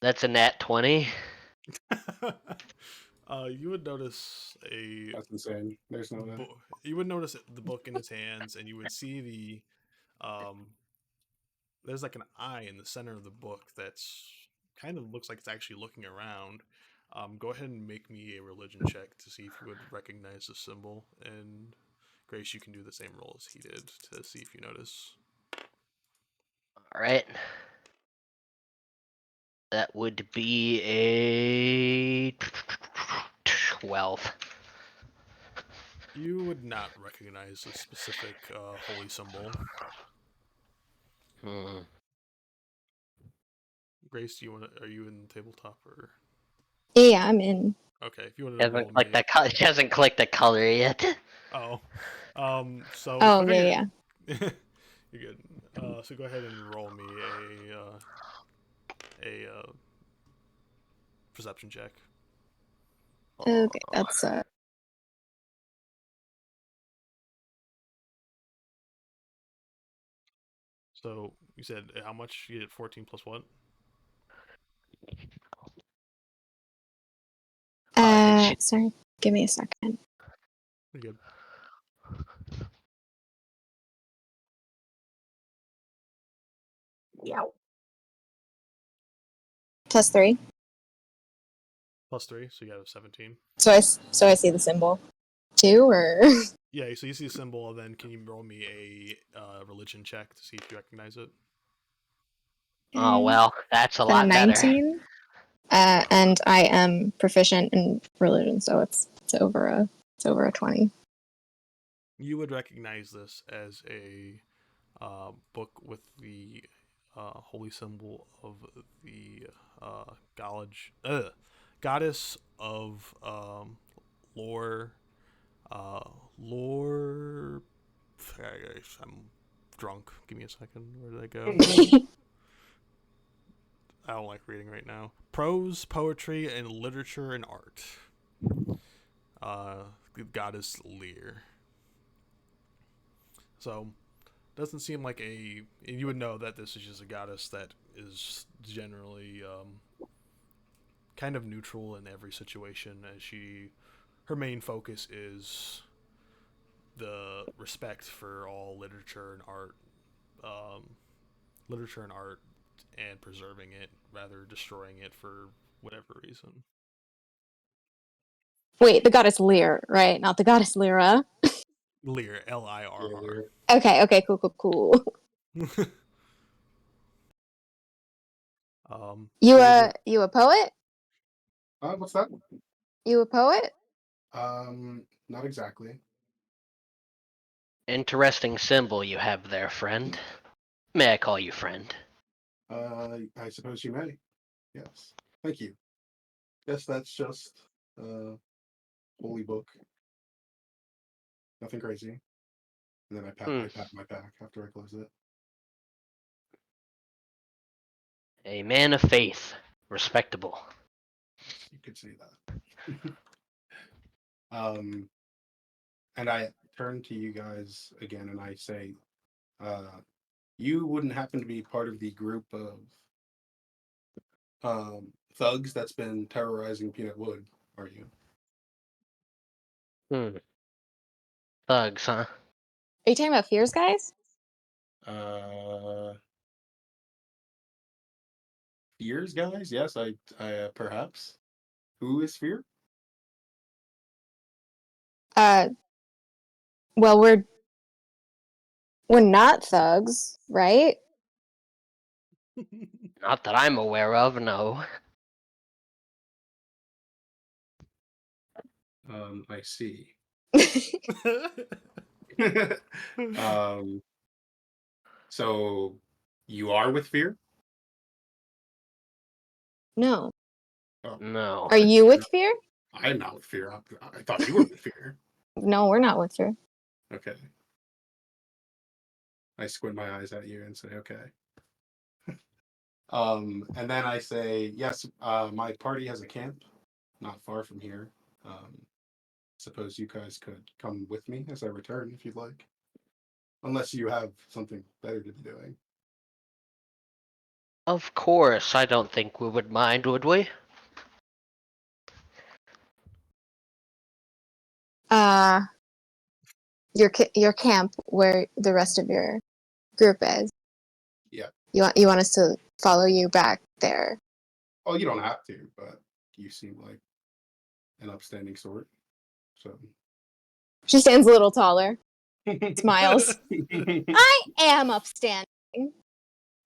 That's a nat 20. You would notice a. That's insane. There's no way. You would notice the book in his hands, and you would see there's like an eye in the center of the book that's kind of looks like it's actually looking around. Go ahead and make me a religion check to see if you would recognize the symbol, and Grace, you can do the same roll as he did to see if you notice. All right. That would be a 12. You would not recognize a specific holy symbol. Grace, are you in tabletop or? Yeah, I'm in. Okay, if you want to roll me. It hasn't clicked the color yet. Oh, so. Oh, yeah. You're good. So go ahead and roll me a perception check. Okay, that's So you said how much? You did 14 plus what? sorry. Give me a second. You're good. +3. +3, so you got a 17. So I see the symbol too, or Yeah, so you see the symbol, and then can you roll me a religion check to see if you recognize it? Oh well, that's a Is that lot better. 19? and I am proficient in religion, so it's over a 20. You would recognize this as a book with the holy symbol of the goddess of lore. Lore. I'm drunk. Give me a second. Where did I go? I don't like reading right now. Prose, poetry, and literature and art. Goddess Lear. So, doesn't seem like a. You would know that this is just a goddess that is generally kind of neutral in every situation, as her main focus is the respect for all literature and art, and preserving it rather destroying it for whatever reason. Wait, the goddess Lear, right? Not the goddess Lyra. Lear, Lirr. Okay, cool. You a poet? What's that? You a poet? Not exactly. Interesting symbol you have there, friend. May I call you friend? I suppose you may. Yes. Thank you. Yes, that's just holy book. Nothing crazy. And then I pat my back after I close it. A man of faith. Respectable. You could say that. And I turn to you guys again and I say, you wouldn't happen to be part of the group of thugs that's been terrorizing Peanut Wood, are you? Thugs, huh? Are you talking about Fears, guys? Fears, guys? Yes, I perhaps. Who is Fear? Well, we're not thugs, right? Not that I'm aware of, no. I see. So you are with Fear? No. Oh, No. Are you with Fear? I'm not with Fear. I thought you were with Fear. No, we're not with Fear. Okay. I squint my eyes at you and say, okay. And then I say, yes, my party has a camp not far from here. Suppose you guys could come with me as I return if you'd like. Unless you have something better to be doing. Of course, I don't think we would mind, would we? Your camp where the rest of your group is. Yeah. You want us to follow you back there? Oh, you don't have to, but you seem like an upstanding sort. So She stands a little taller. Smiles. I am upstanding.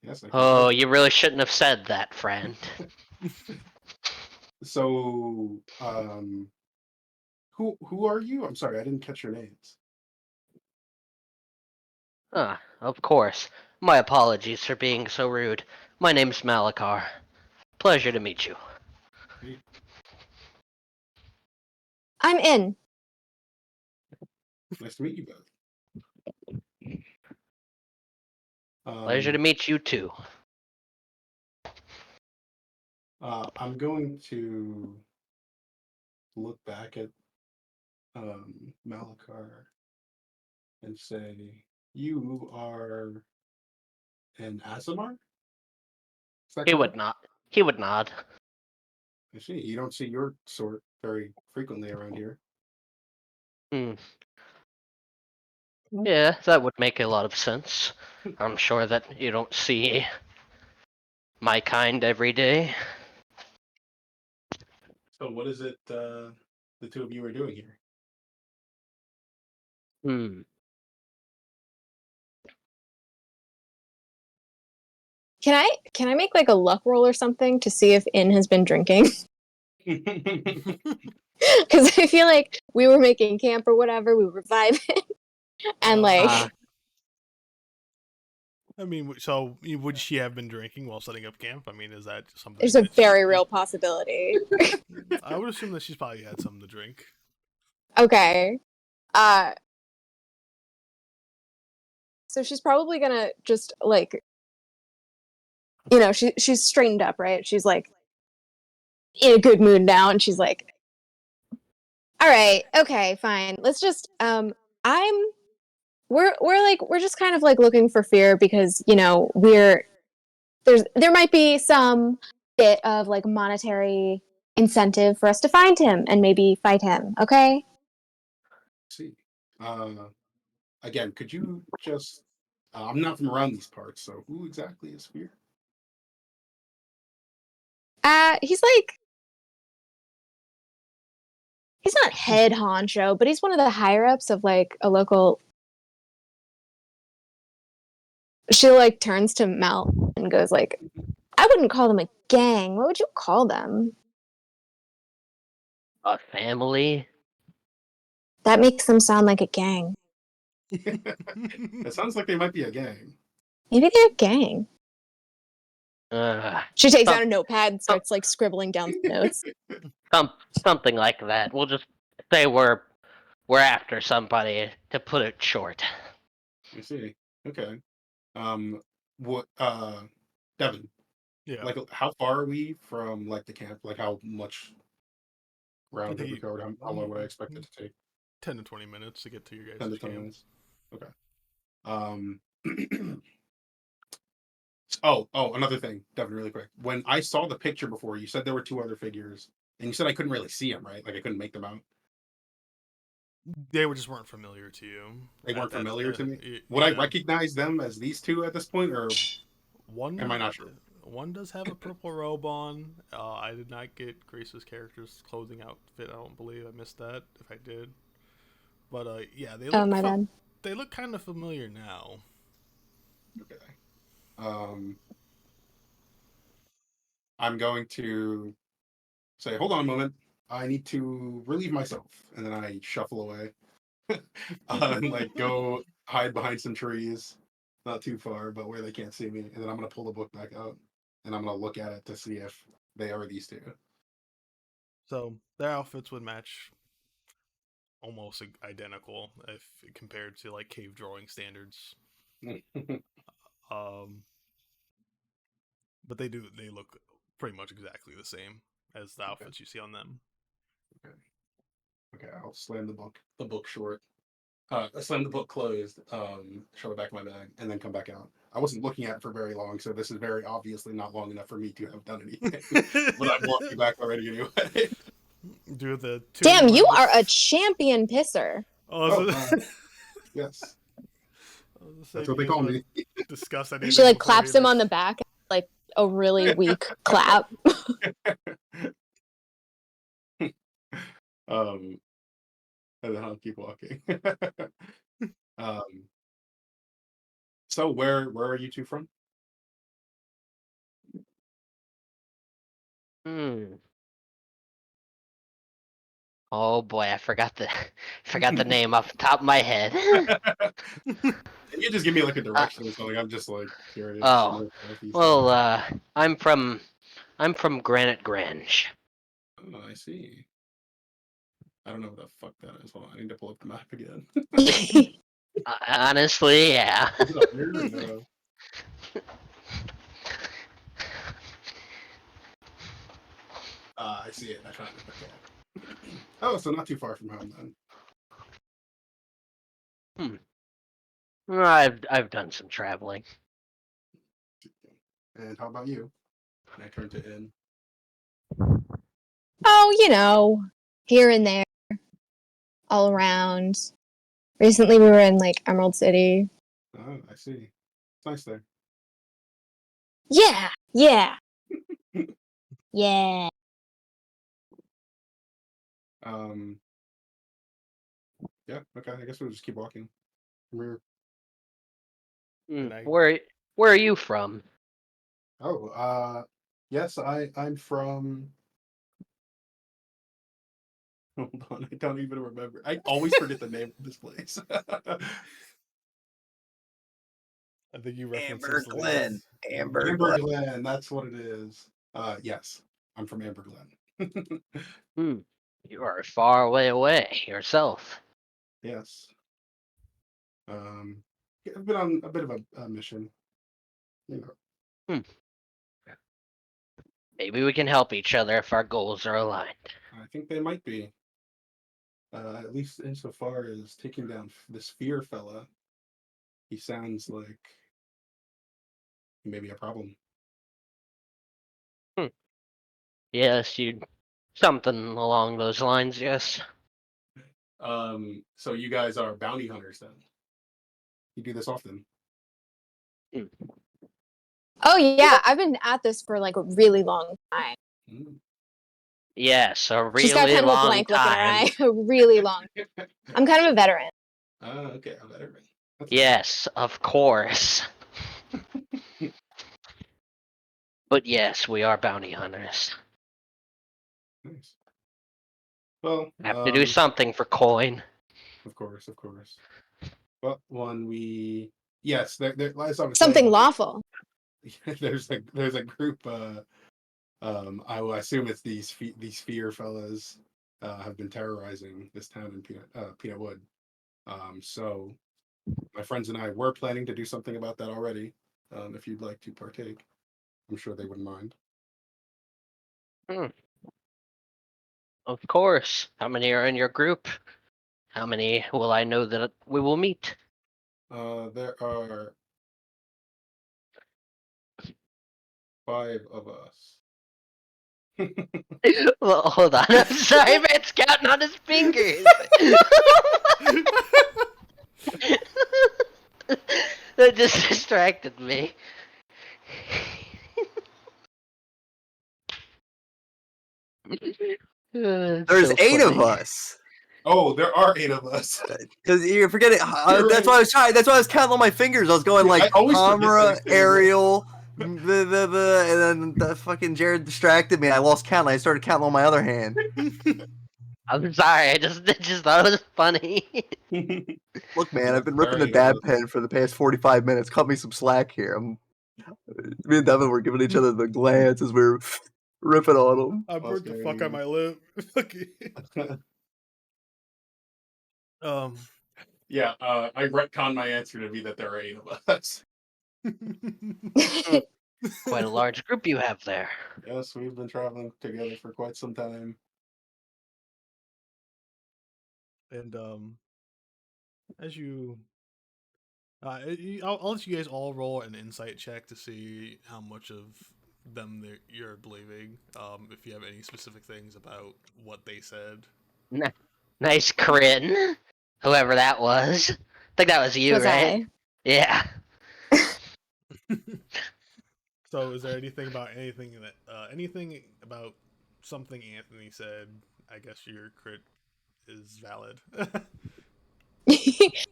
Yes, I can Oh, imagine. you really shouldn't have said that, friend. So, who are you? I'm sorry, I didn't catch your names. Of course. My apologies for being so rude. My name's Malakar. Pleasure to meet you. Hey, I'm in. nice to meet you both. Pleasure to meet you too. I'm going to look back at Malakar and say, "You are an Asimar? Is that He correct?" would not. He would nod. I see. You don't see your sort very frequently around here. Yeah, that would make a lot of sense. I'm sure that you don't see my kind every day. So, what is it the two of you are doing here? Can I make like a luck roll or something to see if In has been drinking? Because I feel like we were making camp or whatever, we were vibing, and like I mean, so would she have been drinking while setting up camp? I mean, is that something? there's a very real possibility. I would assume that she's probably had something to drink. Okay. So she's probably gonna just like, she's straightened up, right? She's like in a good mood now, and she's like, all right, okay, fine. Let's just we're just kind of like looking for fear because there might be some bit of like monetary incentive for us to find him and maybe fight him. Okay. See. Again, could you just? I'm not from around these parts, so who exactly is Fear? He's not head honcho, but he's one of the higher ups of like a local. She like turns to Mal and goes like, I wouldn't call them a gang. What would you call them? A family? That makes them sound like a gang. It sounds like they might be a gang. Maybe they're a gang. She takes some- out a notepad and starts like scribbling down some notes. Something like that. We'll just say we're after somebody, to put it short. I see. Okay. What? Devin. Yeah. Like, how far are we from like the camp? Like, how much round think trip we covered? How long would I expect it to take? 10 to 20 minutes to get to your guys' 10 to 20 camp. minutes. Okay. Oh, another thing, Devin, really quick. When I saw the picture before, you said there were two other figures, and you said I couldn't really see them, right? Like I couldn't make them out. They just weren't familiar to you. They weren't familiar to me. Yeah. Would I recognize them as these two at this point, or One? am I not sure? One does have a purple robe on. I did not get Grace's character's clothing outfit. I don't believe I missed that. If I did, but yeah, they look. Oh my bad. They look kind of familiar now. Okay. I'm going to say, hold on a moment. I need to relieve myself, and then I shuffle away, and like go hide behind some trees, not too far, but where they can't see me. And then I'm gonna pull the book back out, and I'm gonna look at it to see if they are these two. So their outfits would match almost identical if compared to like cave drawing standards. But they look pretty much exactly the same as the outfits you see on them. Okay, I'll slam the book short. Slam the book closed, shove it back in my bag, and then come back out. I wasn't looking at it for very long, so this is very obviously not long enough for me to have done anything. But I'm walking back already anyway. Do the Damn, you are a champion pisser. Yes. That's what they call me. Discuss that. She like claps him on the back, like a really weak clap. And then I'll keep walking. So where are you two from? Oh boy, I forgot the name off the top of my head. Can you just give me like a direction or something? I'm just like curious. Oh, well, I'm from Granite Grange. Oh, I see. I don't know what the fuck that is. Hold on, I need to pull up the map again. Honestly, yeah. Is it up here or no? I see it. I found it. Okay. Oh, so not too far from home then. I've done some traveling. And how about you? And I turn to In. Oh, here and there, all around. Recently, we were in like Emerald City. Oh, I see. It's nice there. Yeah. Yeah. Yeah. Okay. I guess we'll just keep walking. From here. Where are you from? Oh, yes, I'm from. Hold on, I don't even remember. I always forget the name of this place. I think you referenced Amber this Glen. last. Amber Amber Glen. Glen, that's what it is. Yes, I'm from Amber Glen. Hmm. You are far way away yourself. Yes. Yeah, I've been on a bit of a mission. You know, Hmm. Maybe we can help each other if our goals are aligned. I think they might be. At least insofar as taking down this fear fella. He sounds like he may be a problem. Hmm. Yes, you something along those lines. Yes. So you guys are bounty hunters then? You do this often? Hmm. Oh yeah, I've been at this for like a really long time. Mm. Yes, a She's got really kind of a long blank look in her time. eye. A really long. I'm kind of a veteran. Okay, a veteran. That's Yes, of course. But yes, we are bounty hunters. nice. Well, Have to do something for coin. of course, of course. Well, when we yes, as I was Something saying, lawful. there's a group. I will assume it's these fear fellas have been terrorizing this town in Peanut Wood. So my friends and I were planning to do something about that already. If you'd like to partake, I'm sure they wouldn't mind. Hmm. Of course. How many are in your group? How many will I know that we will meet? There are 5 of us. Well, hold on. I'm sorry, man's counting on his fingers. That just distracted me. There's So 8 of funny. us. Oh, there are 8 of us. Because you're forgetting. You're That's right. why I was trying. That's why I was counting on my fingers. I was going Yeah, I like always forget Hamra, those things. Ariel, and then the fucking Jared distracted me. I lost count. And I started counting on my other hand. I'm sorry. I just thought it was funny. Look, man, Yeah, I've been there ripping are the 8 of dab us. pen for the past 45 minutes. Cut me some slack here. Me and Devin were giving each other the glance as we were ripping on them. I burnt the fuck on my lip. Okay. um. Yeah, I retcon my answer to be that there are 8 of us. Quite a large group you have there. Yes, we've been traveling together for quite some time. And as you, I'll let you guys all roll an insight check to see how much of them you're believing. If you have any specific things about what they said. Nice crit. Whoever that was. I think that was you, Was right? I? Yeah. So, is there anything about anything about something Anthony said? I guess your crit is valid. Let's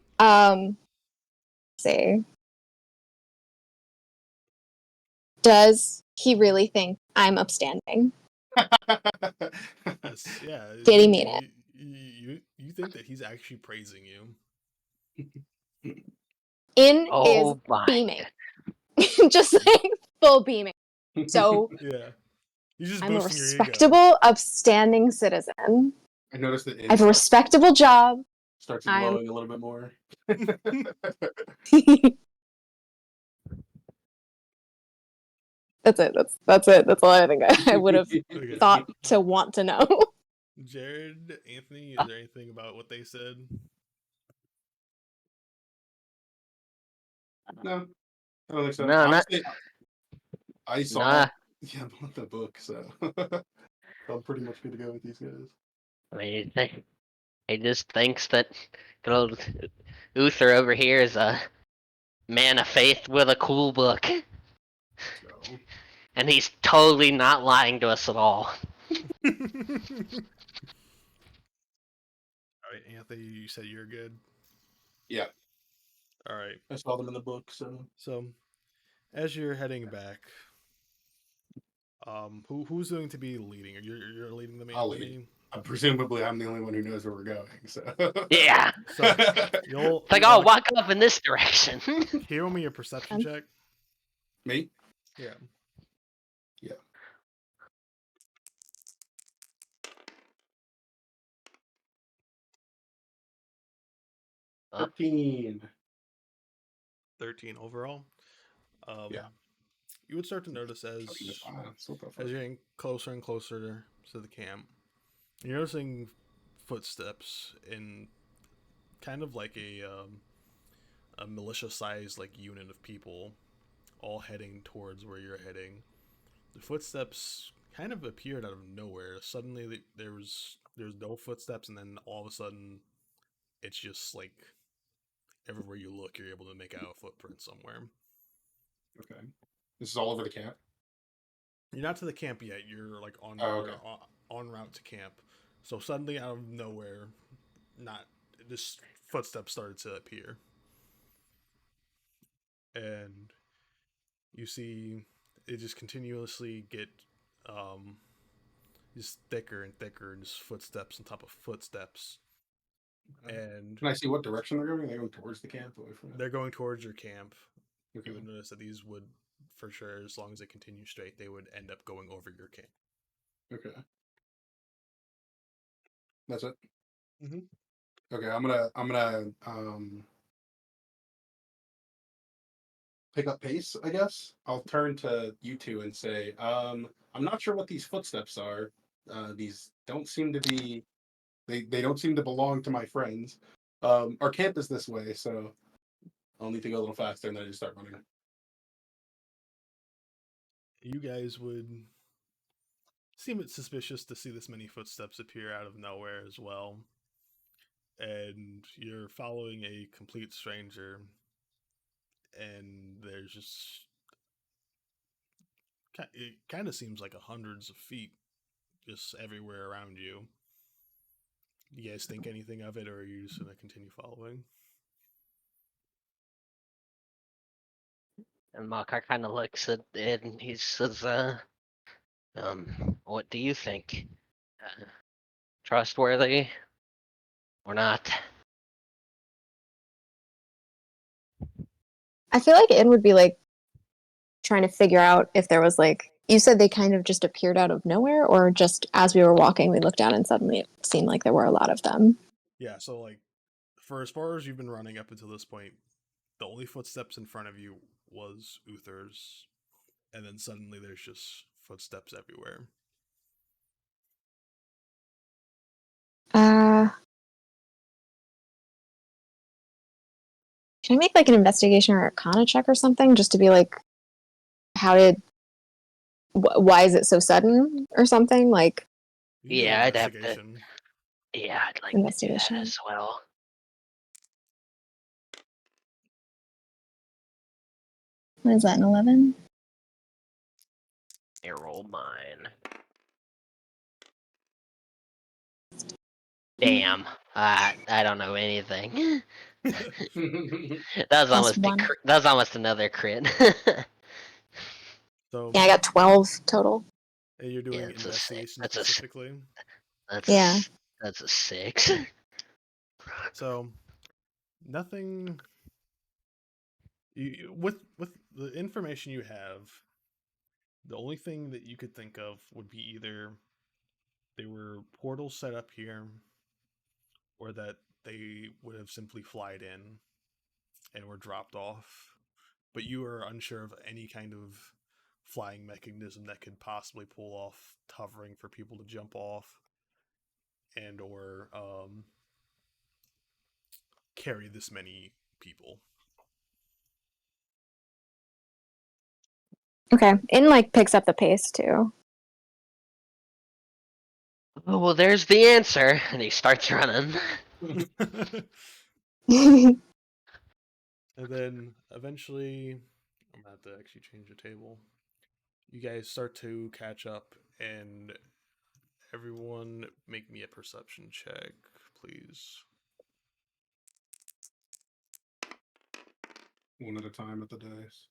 see. Does he really think I'm upstanding? Yes, yeah. Did he mean it? You think that he's actually praising you? In is Oh my. beaming. Just like full beaming. So Yeah, he's just I'm a boosting your ego. respectable, upstanding citizen. I noticed that I have a respectable job. starts I'm glowing a little bit more. That's it. That's it. That's all I think I would have Okay. thought to want to know. Jared, Anthony, is there anything about what they said? No, I don't think so. No, not Honestly, I saw nah. yeah, I bought the book, so I'm pretty much good to go with these guys. I mean, he just thinks that good old Uther over here is a man of faith with a cool book. So And he's totally not lying to us at all. All right, Anthony, you said you're good. yeah, All right. I saw them in the book. So So, as you're heading back, Who's going to be leading? You're leading the I'll lead. mini? Presumably, I'm the only one who knows where we're going. So Yeah. So you'll It's like, oh, walk up in this direction. can you roll me a perception check? me. Yeah. Yeah. Oh. 13. 13 overall. Yeah. You would start to notice as So you're getting closer and closer to the camp, you're noticing footsteps in kind of like a militia-sized like unit of people, all heading towards where you're heading. The footsteps kind of appeared out of nowhere. Suddenly, there's no footsteps, and then all of a sudden, it's just like everywhere you look, you're able to make out a footprint somewhere. Okay. This is all over the camp. You're not to the camp yet. You're like on okay. on route to camp. So suddenly, out of nowhere, not just footsteps started to appear, and you see it just continuously get just thicker and thicker, and just footsteps on top of footsteps. And can I see what direction they're going? They're going towards the camp, away from it. They're going towards your camp. Okay. You would notice that these would, for sure, as long as they continue straight, they would end up going over your camp. Okay. That's it. Mm-hmm. Okay, I'm gonna pick up pace, I guess. I'll turn to you two and say, I'm not sure what these footsteps are. These don't seem to be they don't seem to belong to my friends. Our camp is this way, so I'll need to go a little faster and then I just start running. You guys would seem it suspicious to see this many footsteps appear out of nowhere as well. And you're following a complete stranger, and there's just it kind of seems like hundreds of feet just everywhere around you. Do you guys think anything of it, or are you just gonna continue following? And Malakar kind of looks at it and he says, what do you think? Trustworthy or not? I feel like Ed would be like trying to figure out if there was like, you said they kind of just appeared out of nowhere, or just as we were walking we looked down and suddenly it seemed like there were a lot of them. Yeah, so like for as far as you've been running up until this point, the only footsteps in front of you was Uther's, and then suddenly there's just footsteps everywhere. Can I make like an investigation or arcana check or something just to be like, why is it so sudden or something? Like, Yeah, I'd have to. Yeah, I'd like to do that as well. What is that, an 11? I roll mine. Damn, I don't know anything. that was almost another crit. So yeah, I got 12 total. And you're doing investigation specifically? That's a 6. So nothing. With the information you have, the only thing that you could think of would be either there were portals set up here, or that they would have simply flied in and were dropped off. But you are unsure of any kind of flying mechanism that could possibly pull off hovering for people to jump off and or carry this many people. Okay. In like picks up the pace too. Oh, well, there's the answer. And he starts running. And then eventually, I'm going to have to actually change the table. You guys start to catch up, and everyone make me a perception check, please. One at a time at the dice.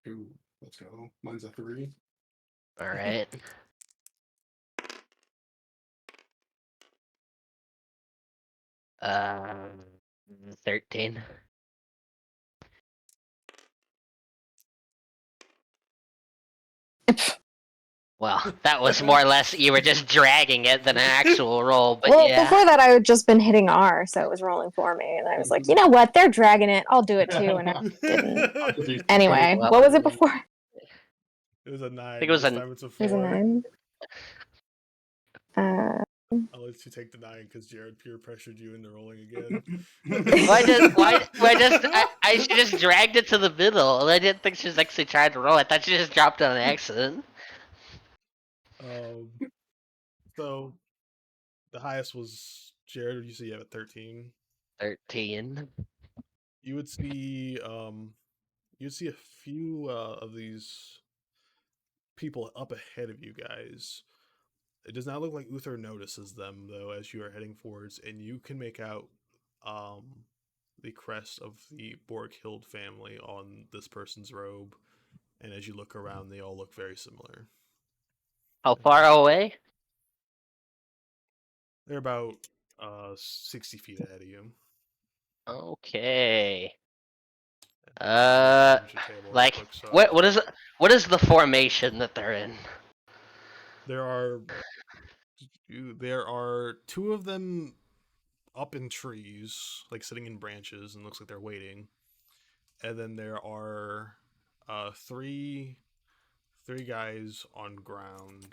Ooh, let's go. Mine's a 3. All right. Um, 13. Well, that was more or less you were just dragging it than an actual roll, but Well, yeah. before that, I had just been hitting R, so it was rolling for me, and I was like, you know what? They're dragging it. I'll do it too, and I didn't. Anyway, Well, what was it before? It was a 9. I think it was this a. time it's a It was 4. a 9. I'll let you take the 9 because Jared peer pressured you into rolling again. She just dragged it to the middle. I didn't think she was actually trying to roll. I thought she just dropped it on accident. So the highest was Jared. You see, you have a 13. 13. You would see a few of these people up ahead of you guys. It does not look like Uther notices them though as you are heading forwards, and you can make out the crest of the Borghild family on this person's robe, and as you look around, they all look very similar. How far away? They're about 60 feet ahead of you. Okay. Quick, so what is the formation that they're in? there are 2 of them up in trees, like sitting in branches, and looks like they're waiting. And then there are 3 guys on ground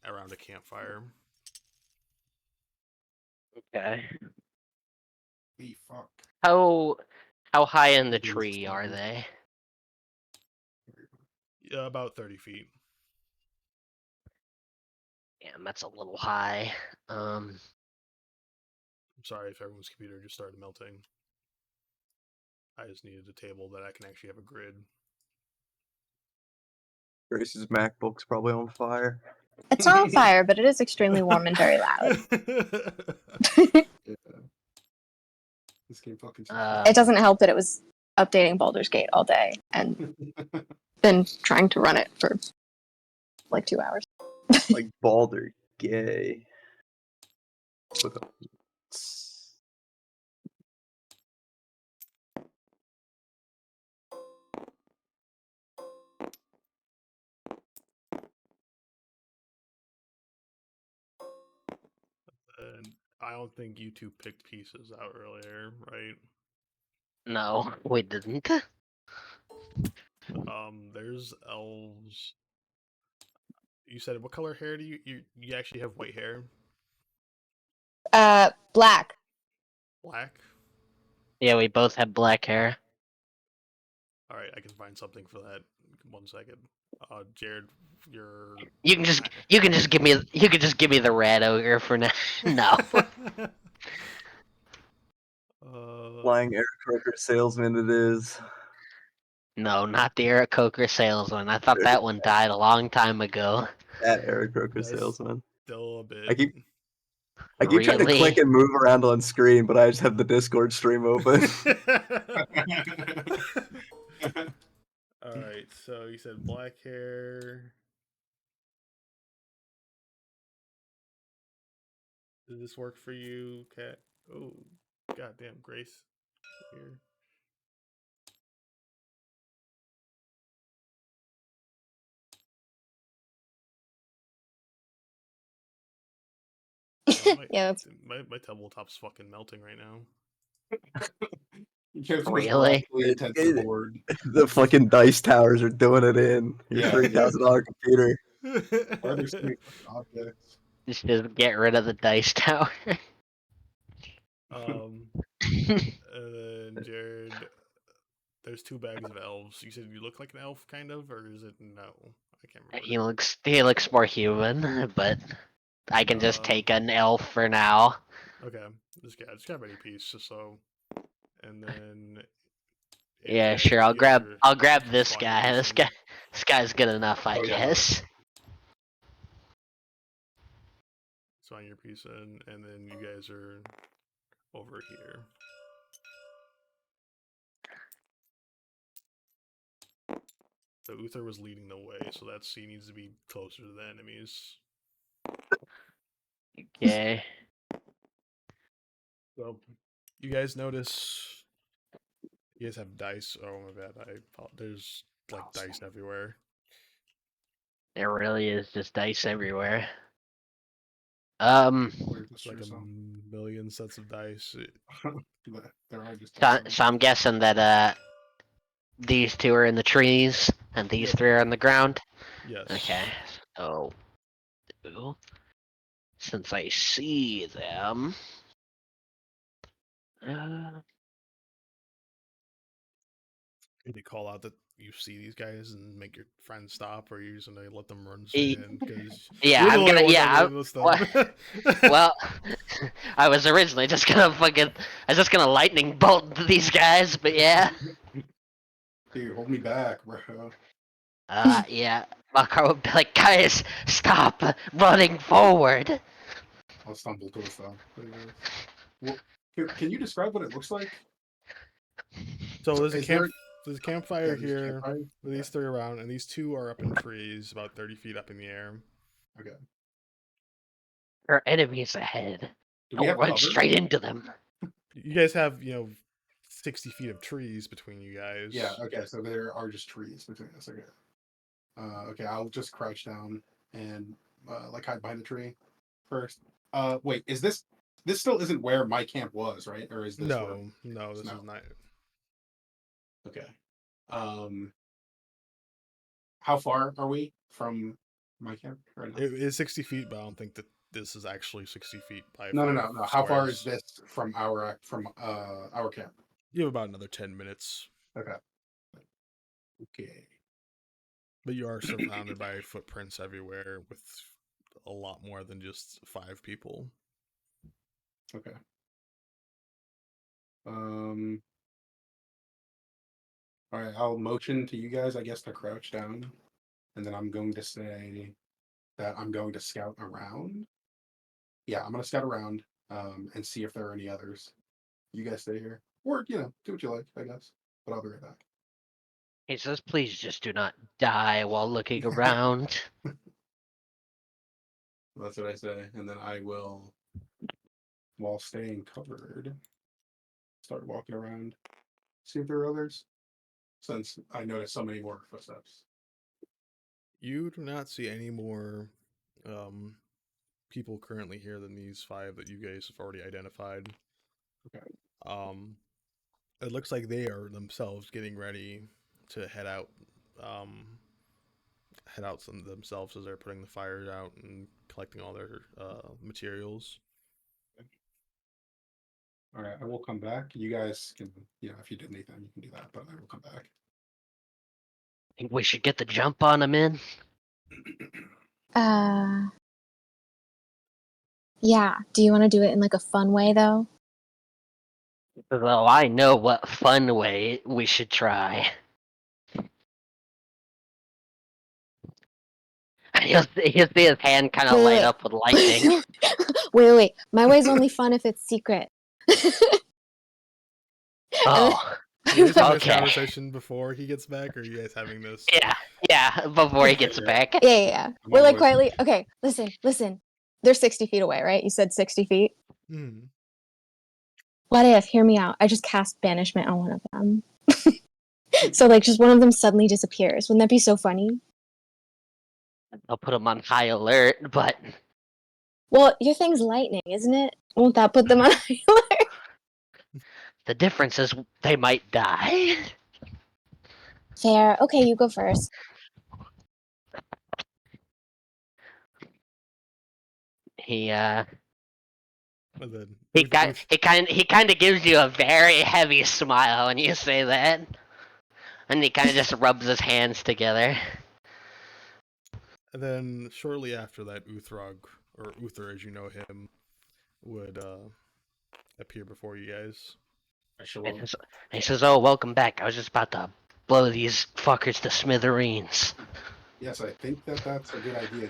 around a campfire. Okay. Fuck. How high in the tree are they? About 30 feet. Damn, that's a little high. I'm sorry if everyone's computer just started melting. I just needed a table that I can actually have a grid. Grace's MacBook's probably on fire. It's not on fire, but it is extremely warm and very loud. This game fucking. It doesn't help that it was updating Baldur's Gate all day and then trying to run it for like 2 hours. Like Baldur gay. With a... And I don't think you 2 picked pieces out earlier, right? No, we didn't. There's elves. You said, what color hair do you actually have? White hair? Black. Black? Yeah, we both have black hair. All right, I can find something for that. 1 second. Jared, you're. You can just give me the red ogre for now. No. Flying Aarakocra salesman it is. No, not the Eric Coker salesman. I thought that one died a long time ago. That Aarakocra salesman. Still a bit. I keep trying to click and move around on screen, but I just have the Discord stream open. Alright, so you said black hair. Does this work for you, Cat? Oh, goddamn, Grace. Here. Yeah, my tabletop's fucking melting right now. Really? The fucking dice towers are doing it in your $3,000 computer. Just get rid of the dice tower. And then Jared, there's 2 bags of elves. You said you look like an elf, kind of, or is it no? I can't remember. He looks more human, but I can just take an elf for now. Okay, just grab any piece, just so, and then. Yeah, sure. I'll grab this guy. This guy's good enough, I guess. Spawn your piece in, and then you guys are over here. So Uther was leading the way, so that he needs to be closer to the enemies. Okay. So you guys notice you guys have dice. Oh my bad. There's like dice everywhere. There really is just dice everywhere. It's like a million sets of dice. There are just So I'm guessing that these two are in the trees and these Yep. three are on the ground. Yes. Okay. So since I see them, Did you call out that you see these guys and make your friends stop, or you're just gonna let them run straight in? Because yeah, you're the I'm only gonna. one Yeah, that noticed them. well, I was originally just gonna I was just gonna lightning bolt these guys, but yeah. Dude, hold me back, bro. Yeah. Malakar would be like, guys, stop running forward. I'll stumble to a stop. Well, can you describe what it looks like? So there's a Is there- there's a campfire there's a here campfire? with these three around, and these two are up in trees, about 30 feet up in the air. Okay. There are enemies ahead. Do we Don't have run cover? straight into them. You guys have 60 feet of trees between you guys. Yeah. Okay. So there are just trees between us. Okay. Okay. I'll just crouch down and like hide behind the tree first. Wait. Is this still isn't where my camp was, right? Or is this? No, this No. is not. Okay. How far are we from my camp right now? It is 60 feet, but I don't think that this is actually 60 feet by No. 5 How far is squares. this from our camp? You have about another 10 minutes. Okay. Okay. But you are surrounded by footprints everywhere with a lot more than just 5 people. Okay. All right, I'll motion to you guys, I guess, to crouch down, and then I'm going to say that I'm going to scout around. Yeah, I'm going to scout around and see if there are any others. You guys stay here, or do what you like, I guess. But I'll be right back. He says, please just do not die while looking around. That's what I say, and then I will, while staying covered, start walking around, see if there are others. Since I noticed so many more footsteps. You do not see any more people currently here than these 5 that you guys have already identified. Okay. It looks like they are themselves getting ready to head out themselves as they're putting the fires out and collecting all their materials. All right, I will come back. You guys can, if you did anything, you can do that, but I will come back. Think we should get the jump on him in? Yeah. Do you want to do it in like a fun way though? Though I know what fun way we should try. He'll see his hand kind of light up with lightning. Wait. My way's only fun if it's secret. Oh. You guys have this Okay. conversation before he gets back, or are you guys having this? Yeah, before he gets back. Yeah. We're like quietly. Okay, listen. They're 60 feet away, right? You said 60 feet. Hmm. What if? Hear me out. I just cast banishment on one of them. So like, just one of them suddenly disappears. Wouldn't that be so funny? I'll put him on high alert, but Well, your thing's lightning, isn't it? Won't that put them on high alert? the difference is they might die. Fair. Okay, you go first. He And then he kind of gives you a very heavy smile when you say that, and he kind of just rubs his hands together. And then shortly after that, Uhrtraag, or Uther as you know him, would appear before you guys. And he says, "Oh, welcome back. I was just about to blow these fuckers to smithereens." Yes, I think that's a good idea.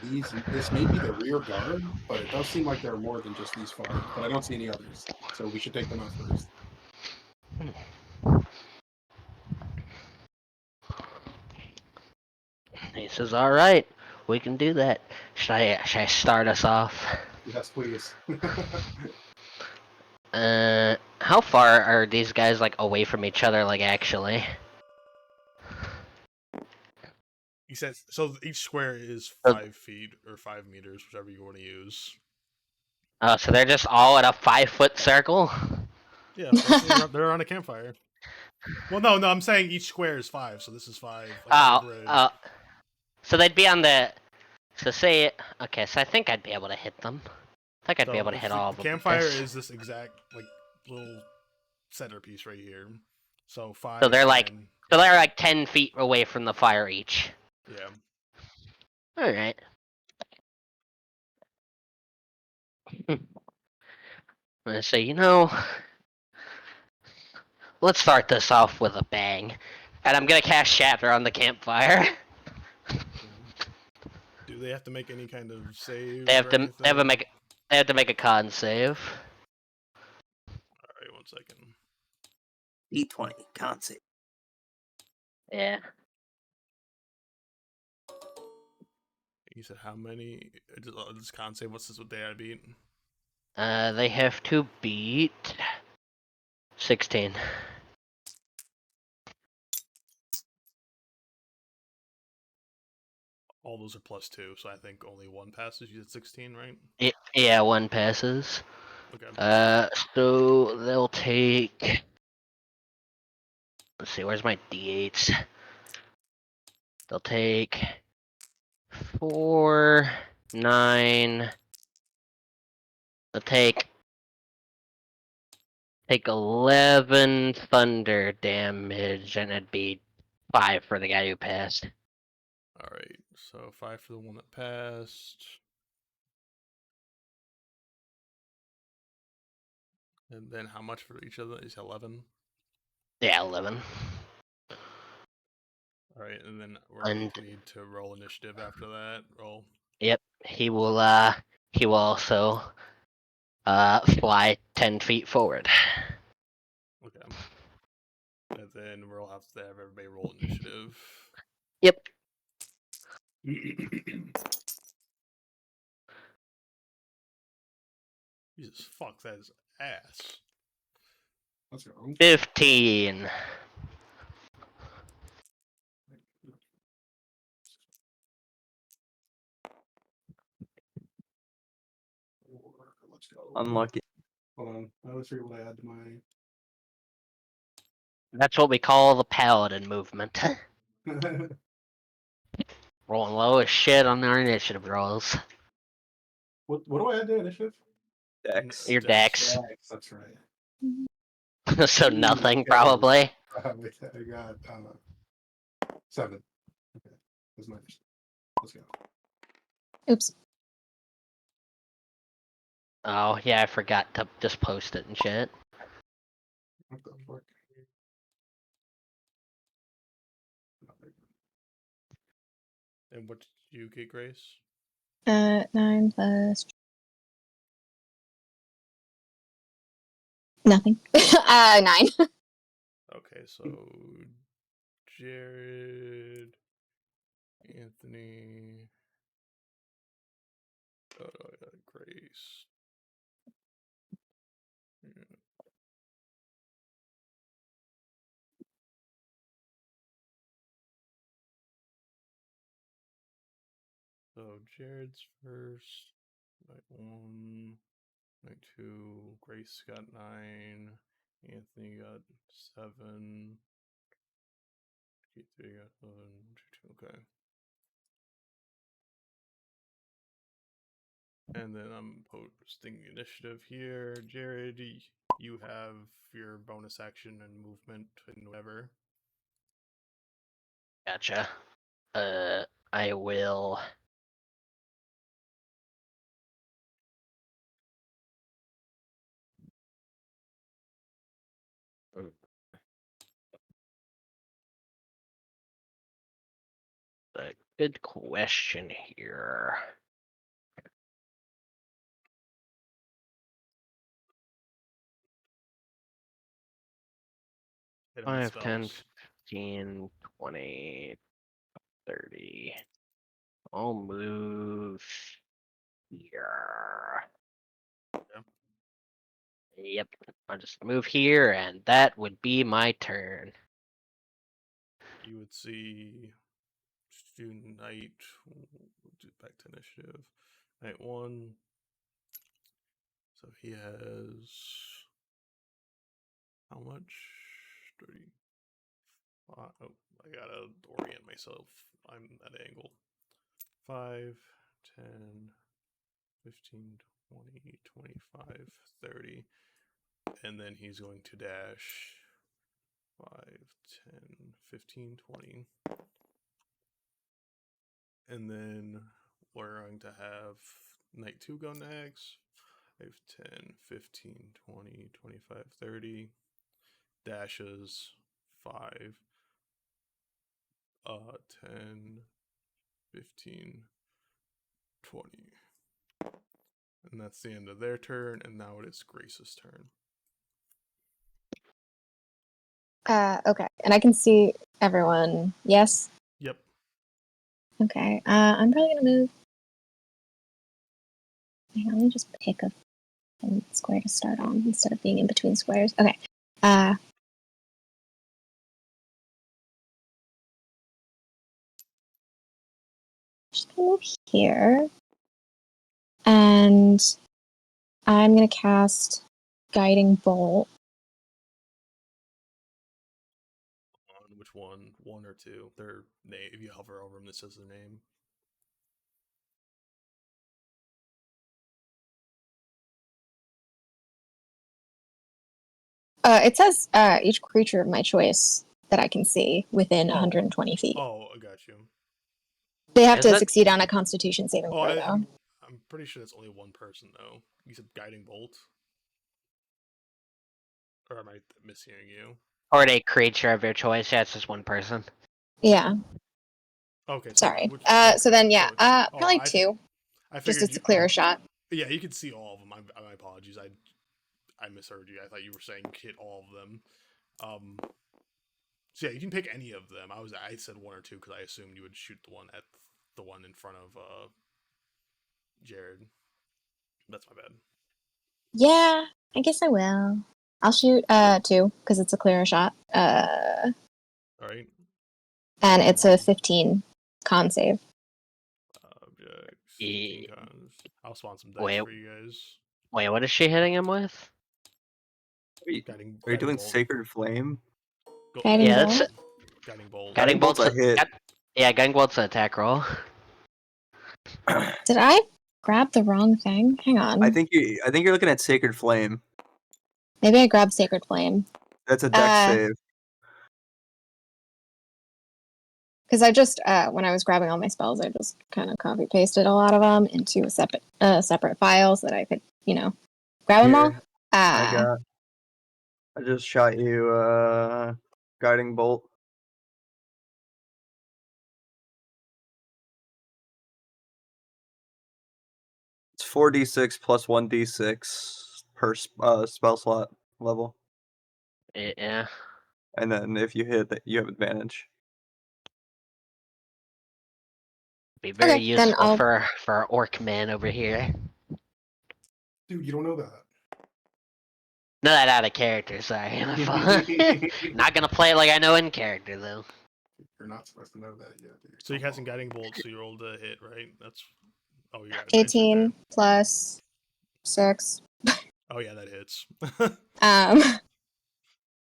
This may be the rear guard, but it does seem like there are more than just these 5. But I don't see any others, so we should take them out first. He says, "All right, we can do that. Should I start us off?" Yes, please. How far are these guys like away from each other? Like actually? He says so. Each square is So- 5 feet or 5 meters, whichever you want to use. Oh, so they're just all in a 5-foot circle? Yeah, basically they're around a campfire. Well, no, I'm saying each square is 5, so this is 5. Like on the grid. So they'd be on the. So say, okay, so I think I'd be able to hit them. I think I'd be able to hit all of the them. campfire with this. is this exact like little centerpiece right here. So 5. So they're like, 10. so they're like 10 feet away from the fire each. Yeah. All right. I'm gonna say, let's start this off with a bang, and I'm gonna cast Shatter on the campfire. Do they have to make any kind of save? They have or to. anything? They have to make a con save. All right, 1 second. D20, can't see. Yeah. You said how many? This con save. What's this? What day I beat? They have to beat 16. All those are +2, so I think only 1 passes. You said 16, right? Yeah, 1 passes. Okay. So they'll take. Let's see, where's my d8s? They'll take 4, 9. They'll take 11 thunder damage, and it'd be 5 for the guy who passed. All right. So 5 for the one that passed. And then how much for each of them? Is 11? Yeah, 11. All right, and then we're And- going to need to roll initiative after that. Roll. Yep, he will also fly 10 feet forward. Okay. And then we'll have to have everybody roll initiative. Yep. Jesus fuck, that is ass. Let's go. 15. Let's go. Unlucky. Hold on. Let's figure what I add to my. That's what we call the paladin movement. Rolling low as shit on our initiative rolls. What do I add to initiative? Dex. Your dex. That's right. So nothing, Okay. probably. I got 7. Okay, that's my initiative. Let's go. Oops. Oh, yeah, I forgot to just post it and shit. What the fuck? And what did you get, Grace? 9 plus nothing. 9. Okay, so Jared, Anthony, Grace. Yeah. So Jared's first. Night 1, night 2. Grace got 9. Anthony got 7. G3 got 11. Okay. And then I'm posting the initiative here. Jared, you have your bonus action and movement and whatever. Gotcha. I will. A good question here. Hit 'em with 5, 10, spells. 15, 20, 30. I'll move here. Yep, I'll just move here, and that would be my turn. You would see student night. We'll do back to initiative. Night 1. So he has how much? 30. Oh, I gotta orient myself. I'm at an angle. 5, 10, 15, 20, 25, 30. And then he's going to dash 5, 10, 15, 20. And then we're going to have night 2 go next. 5, 10, 15, 20, 25, 30. Dashes 5, 10, 15, 20. And that's the end of their turn, and now it is Grace's turn. Okay, and I can see everyone. Yes. Yep. Okay. I'm probably gonna move. Hang on, let me just pick a square to start on instead of being in between squares. Okay. Just gonna move here, and I'm gonna cast Guiding Bolt. On which one? 1 or 2? Their name. If you hover over them, this says their name. It says each creature of my choice that I can see within 120 feet. Oh, I got you. They have to succeed on a Constitution saving throw, though. I'm pretty sure it's only one person, though. You said Guiding Bolt? Or am I mishearing you? Or a creature of your choice. Yeah, it's just one person. Yeah. Okay. Sorry. Okay, So then, yeah, so probably 2. I just figured it's a clearer shot. Yeah, you can see all of them. My apologies. I misheard you. I thought you were saying hit all of them. So yeah, you can pick any of them. I said 1 or 2 because I assumed you would shoot the one in front of Jared. That's my bad. Yeah, I guess I will. I'll shoot 2 because it's a clearer shot. All right. And it's a 15 con save. Objects. 15 cons. I'll spawn some dice Wait. for you guys. Wait, what is she hitting him with? Are you doing Bolt. Sacred Flame? Guiding Yeah, Bolt? that's Guiding Bolt. Guiding Bolt's a hit. Yeah, Guiding Bolt's an attack roll. Did I grab the wrong thing? Hang on. I think you're looking at Sacred Flame. Maybe I grabbed Sacred Flame. That's a dex save. Because I just, when I was grabbing all my spells, I just kind of copy pasted a lot of them into a separate file so that I could, grab them all. I just shot you Guiding Bolt. It's 4d6 plus 1d6 per spell slot level. Yeah. And then if you hit that, you have advantage. Be very useful for our orc man over here. Dude, you don't know that. Know that out of character, sorry. Not gonna play it like I know in character, though. You're not supposed to know that yet. Dude. So you're casting Guiding Bolt, so you rolled a hit, right? That's... Oh, you got 18 plus 6. Oh, yeah, that hits.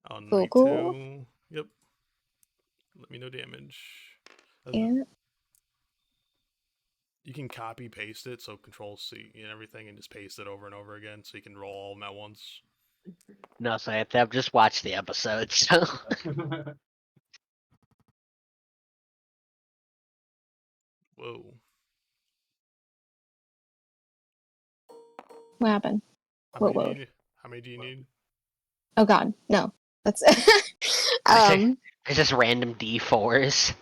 On cool, night cool. 2. Yep. Let me know damage. Yeah. You can copy paste it, so Control C and everything, and just paste it over and over again, so you can roll all of them at once. No, so I've just watched the episode, so. Whoa. What happened? How many do you need? Oh god, no. That's It's just random D4s.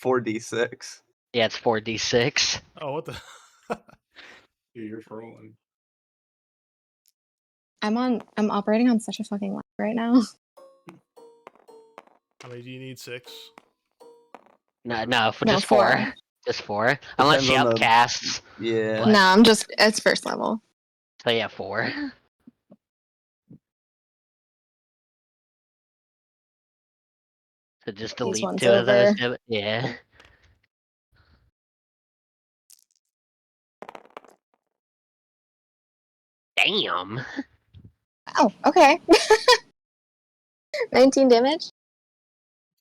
4d6. Yeah, it's 4d6. Oh, what the? Dude, you're trolling. I'm operating on such a fucking lag right now. How many do you need? 6? No, for No, just 4. 4. Just 4. Unless she on the- upcasts. Yeah. But- No, I'm just, it's first level. So yeah, 4. So just These delete ones 2 of those. over. Yeah. Damn. Oh, okay. 19 damage.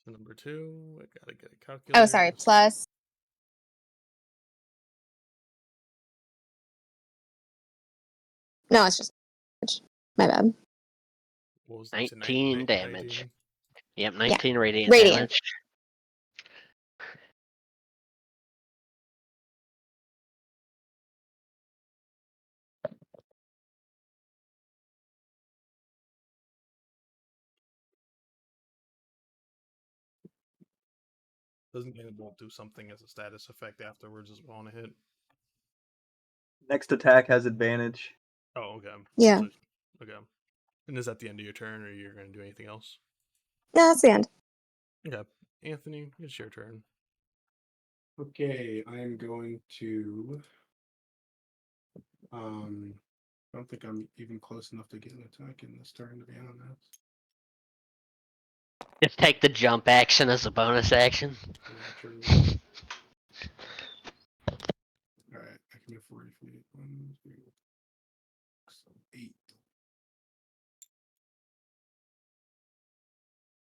So number 2, I gotta get a calculator. Oh, sorry. Plus. No, it's just. My bad. What was that? 19 damage. Yep, 19 radiant Radiant. damage. Doesn't Cannonball do something as a status effect afterwards as well on a hit? Next attack has advantage. Oh, okay. Yeah. So, okay. And is that the end of your turn, or you're going to do anything else? No, that's the end. Okay. Anthony, it's your turn. Okay, I am going to. I don't think I'm even close enough to get an attack in this turn, to be honest. Just take the jump action as a bonus action. Yeah, true. Alright, I can move 40 feet. 1, 2, 8.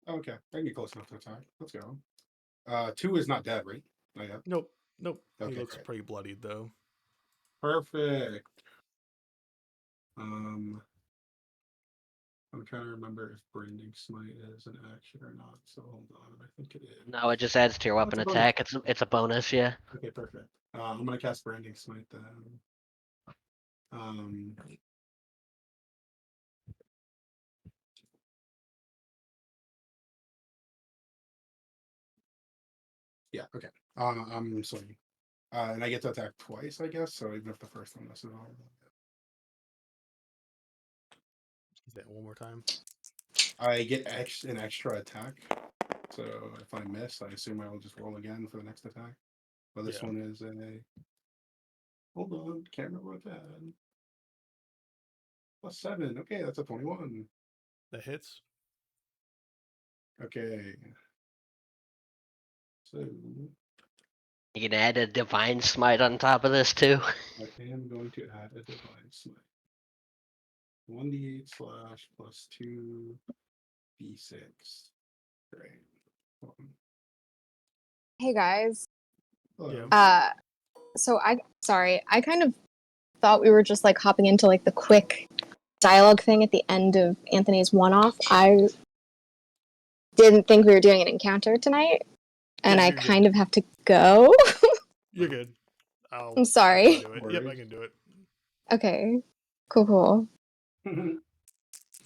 Okay, I can get close enough to attack. Let's go. 2 is not dead, right? Not yet. Nope. He Okay, looks great. pretty bloodied, though. Perfect. I'm trying to remember if branding smite is an action or not. So hold on, I think it is. No, it just adds to your weapon it's a bonus. attack. It's a bonus, yeah. Okay, perfect. I'm gonna cast branding smite then. Yeah, okay. I'm sorry. And I get to attack twice, I guess. So even if the first one misses, Is that one more time? I get an extra attack. So if I miss, I assume I will just roll again for the next attack. But this one is a. Hold on, can't remember what that. +7. Okay, that's a 21. That hits. Okay. So You can add a divine smite on top of this too. I am going to add a divine smite. 1d8 slash +2 d6. Great. Hey guys. Hello. So I kind of thought we were just like hopping into like the quick dialogue thing at the end of Anthony's one-off. I didn't think we were doing an encounter tonight, and I kind of have to go. You're good. I'm sorry. Do it. Yep, I can do it. Okay. Cool.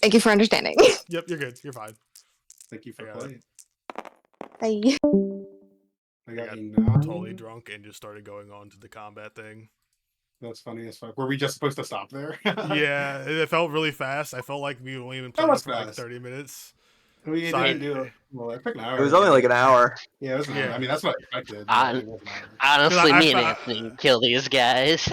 Thank you for understanding. Yep, you're good. You're fine. Thank you for playing. Bye. I got totally drunk and just started going on to the combat thing. That's funny as fuck. Were we just supposed to stop there? Yeah, it felt really fast. I felt like we only been playing for like 30 minutes. We didn't do it. Well, it took an hour. It was only like an hour. Yeah, it was an hour. I mean, that's what I expected. Honestly, me and Anthony can kill these guys.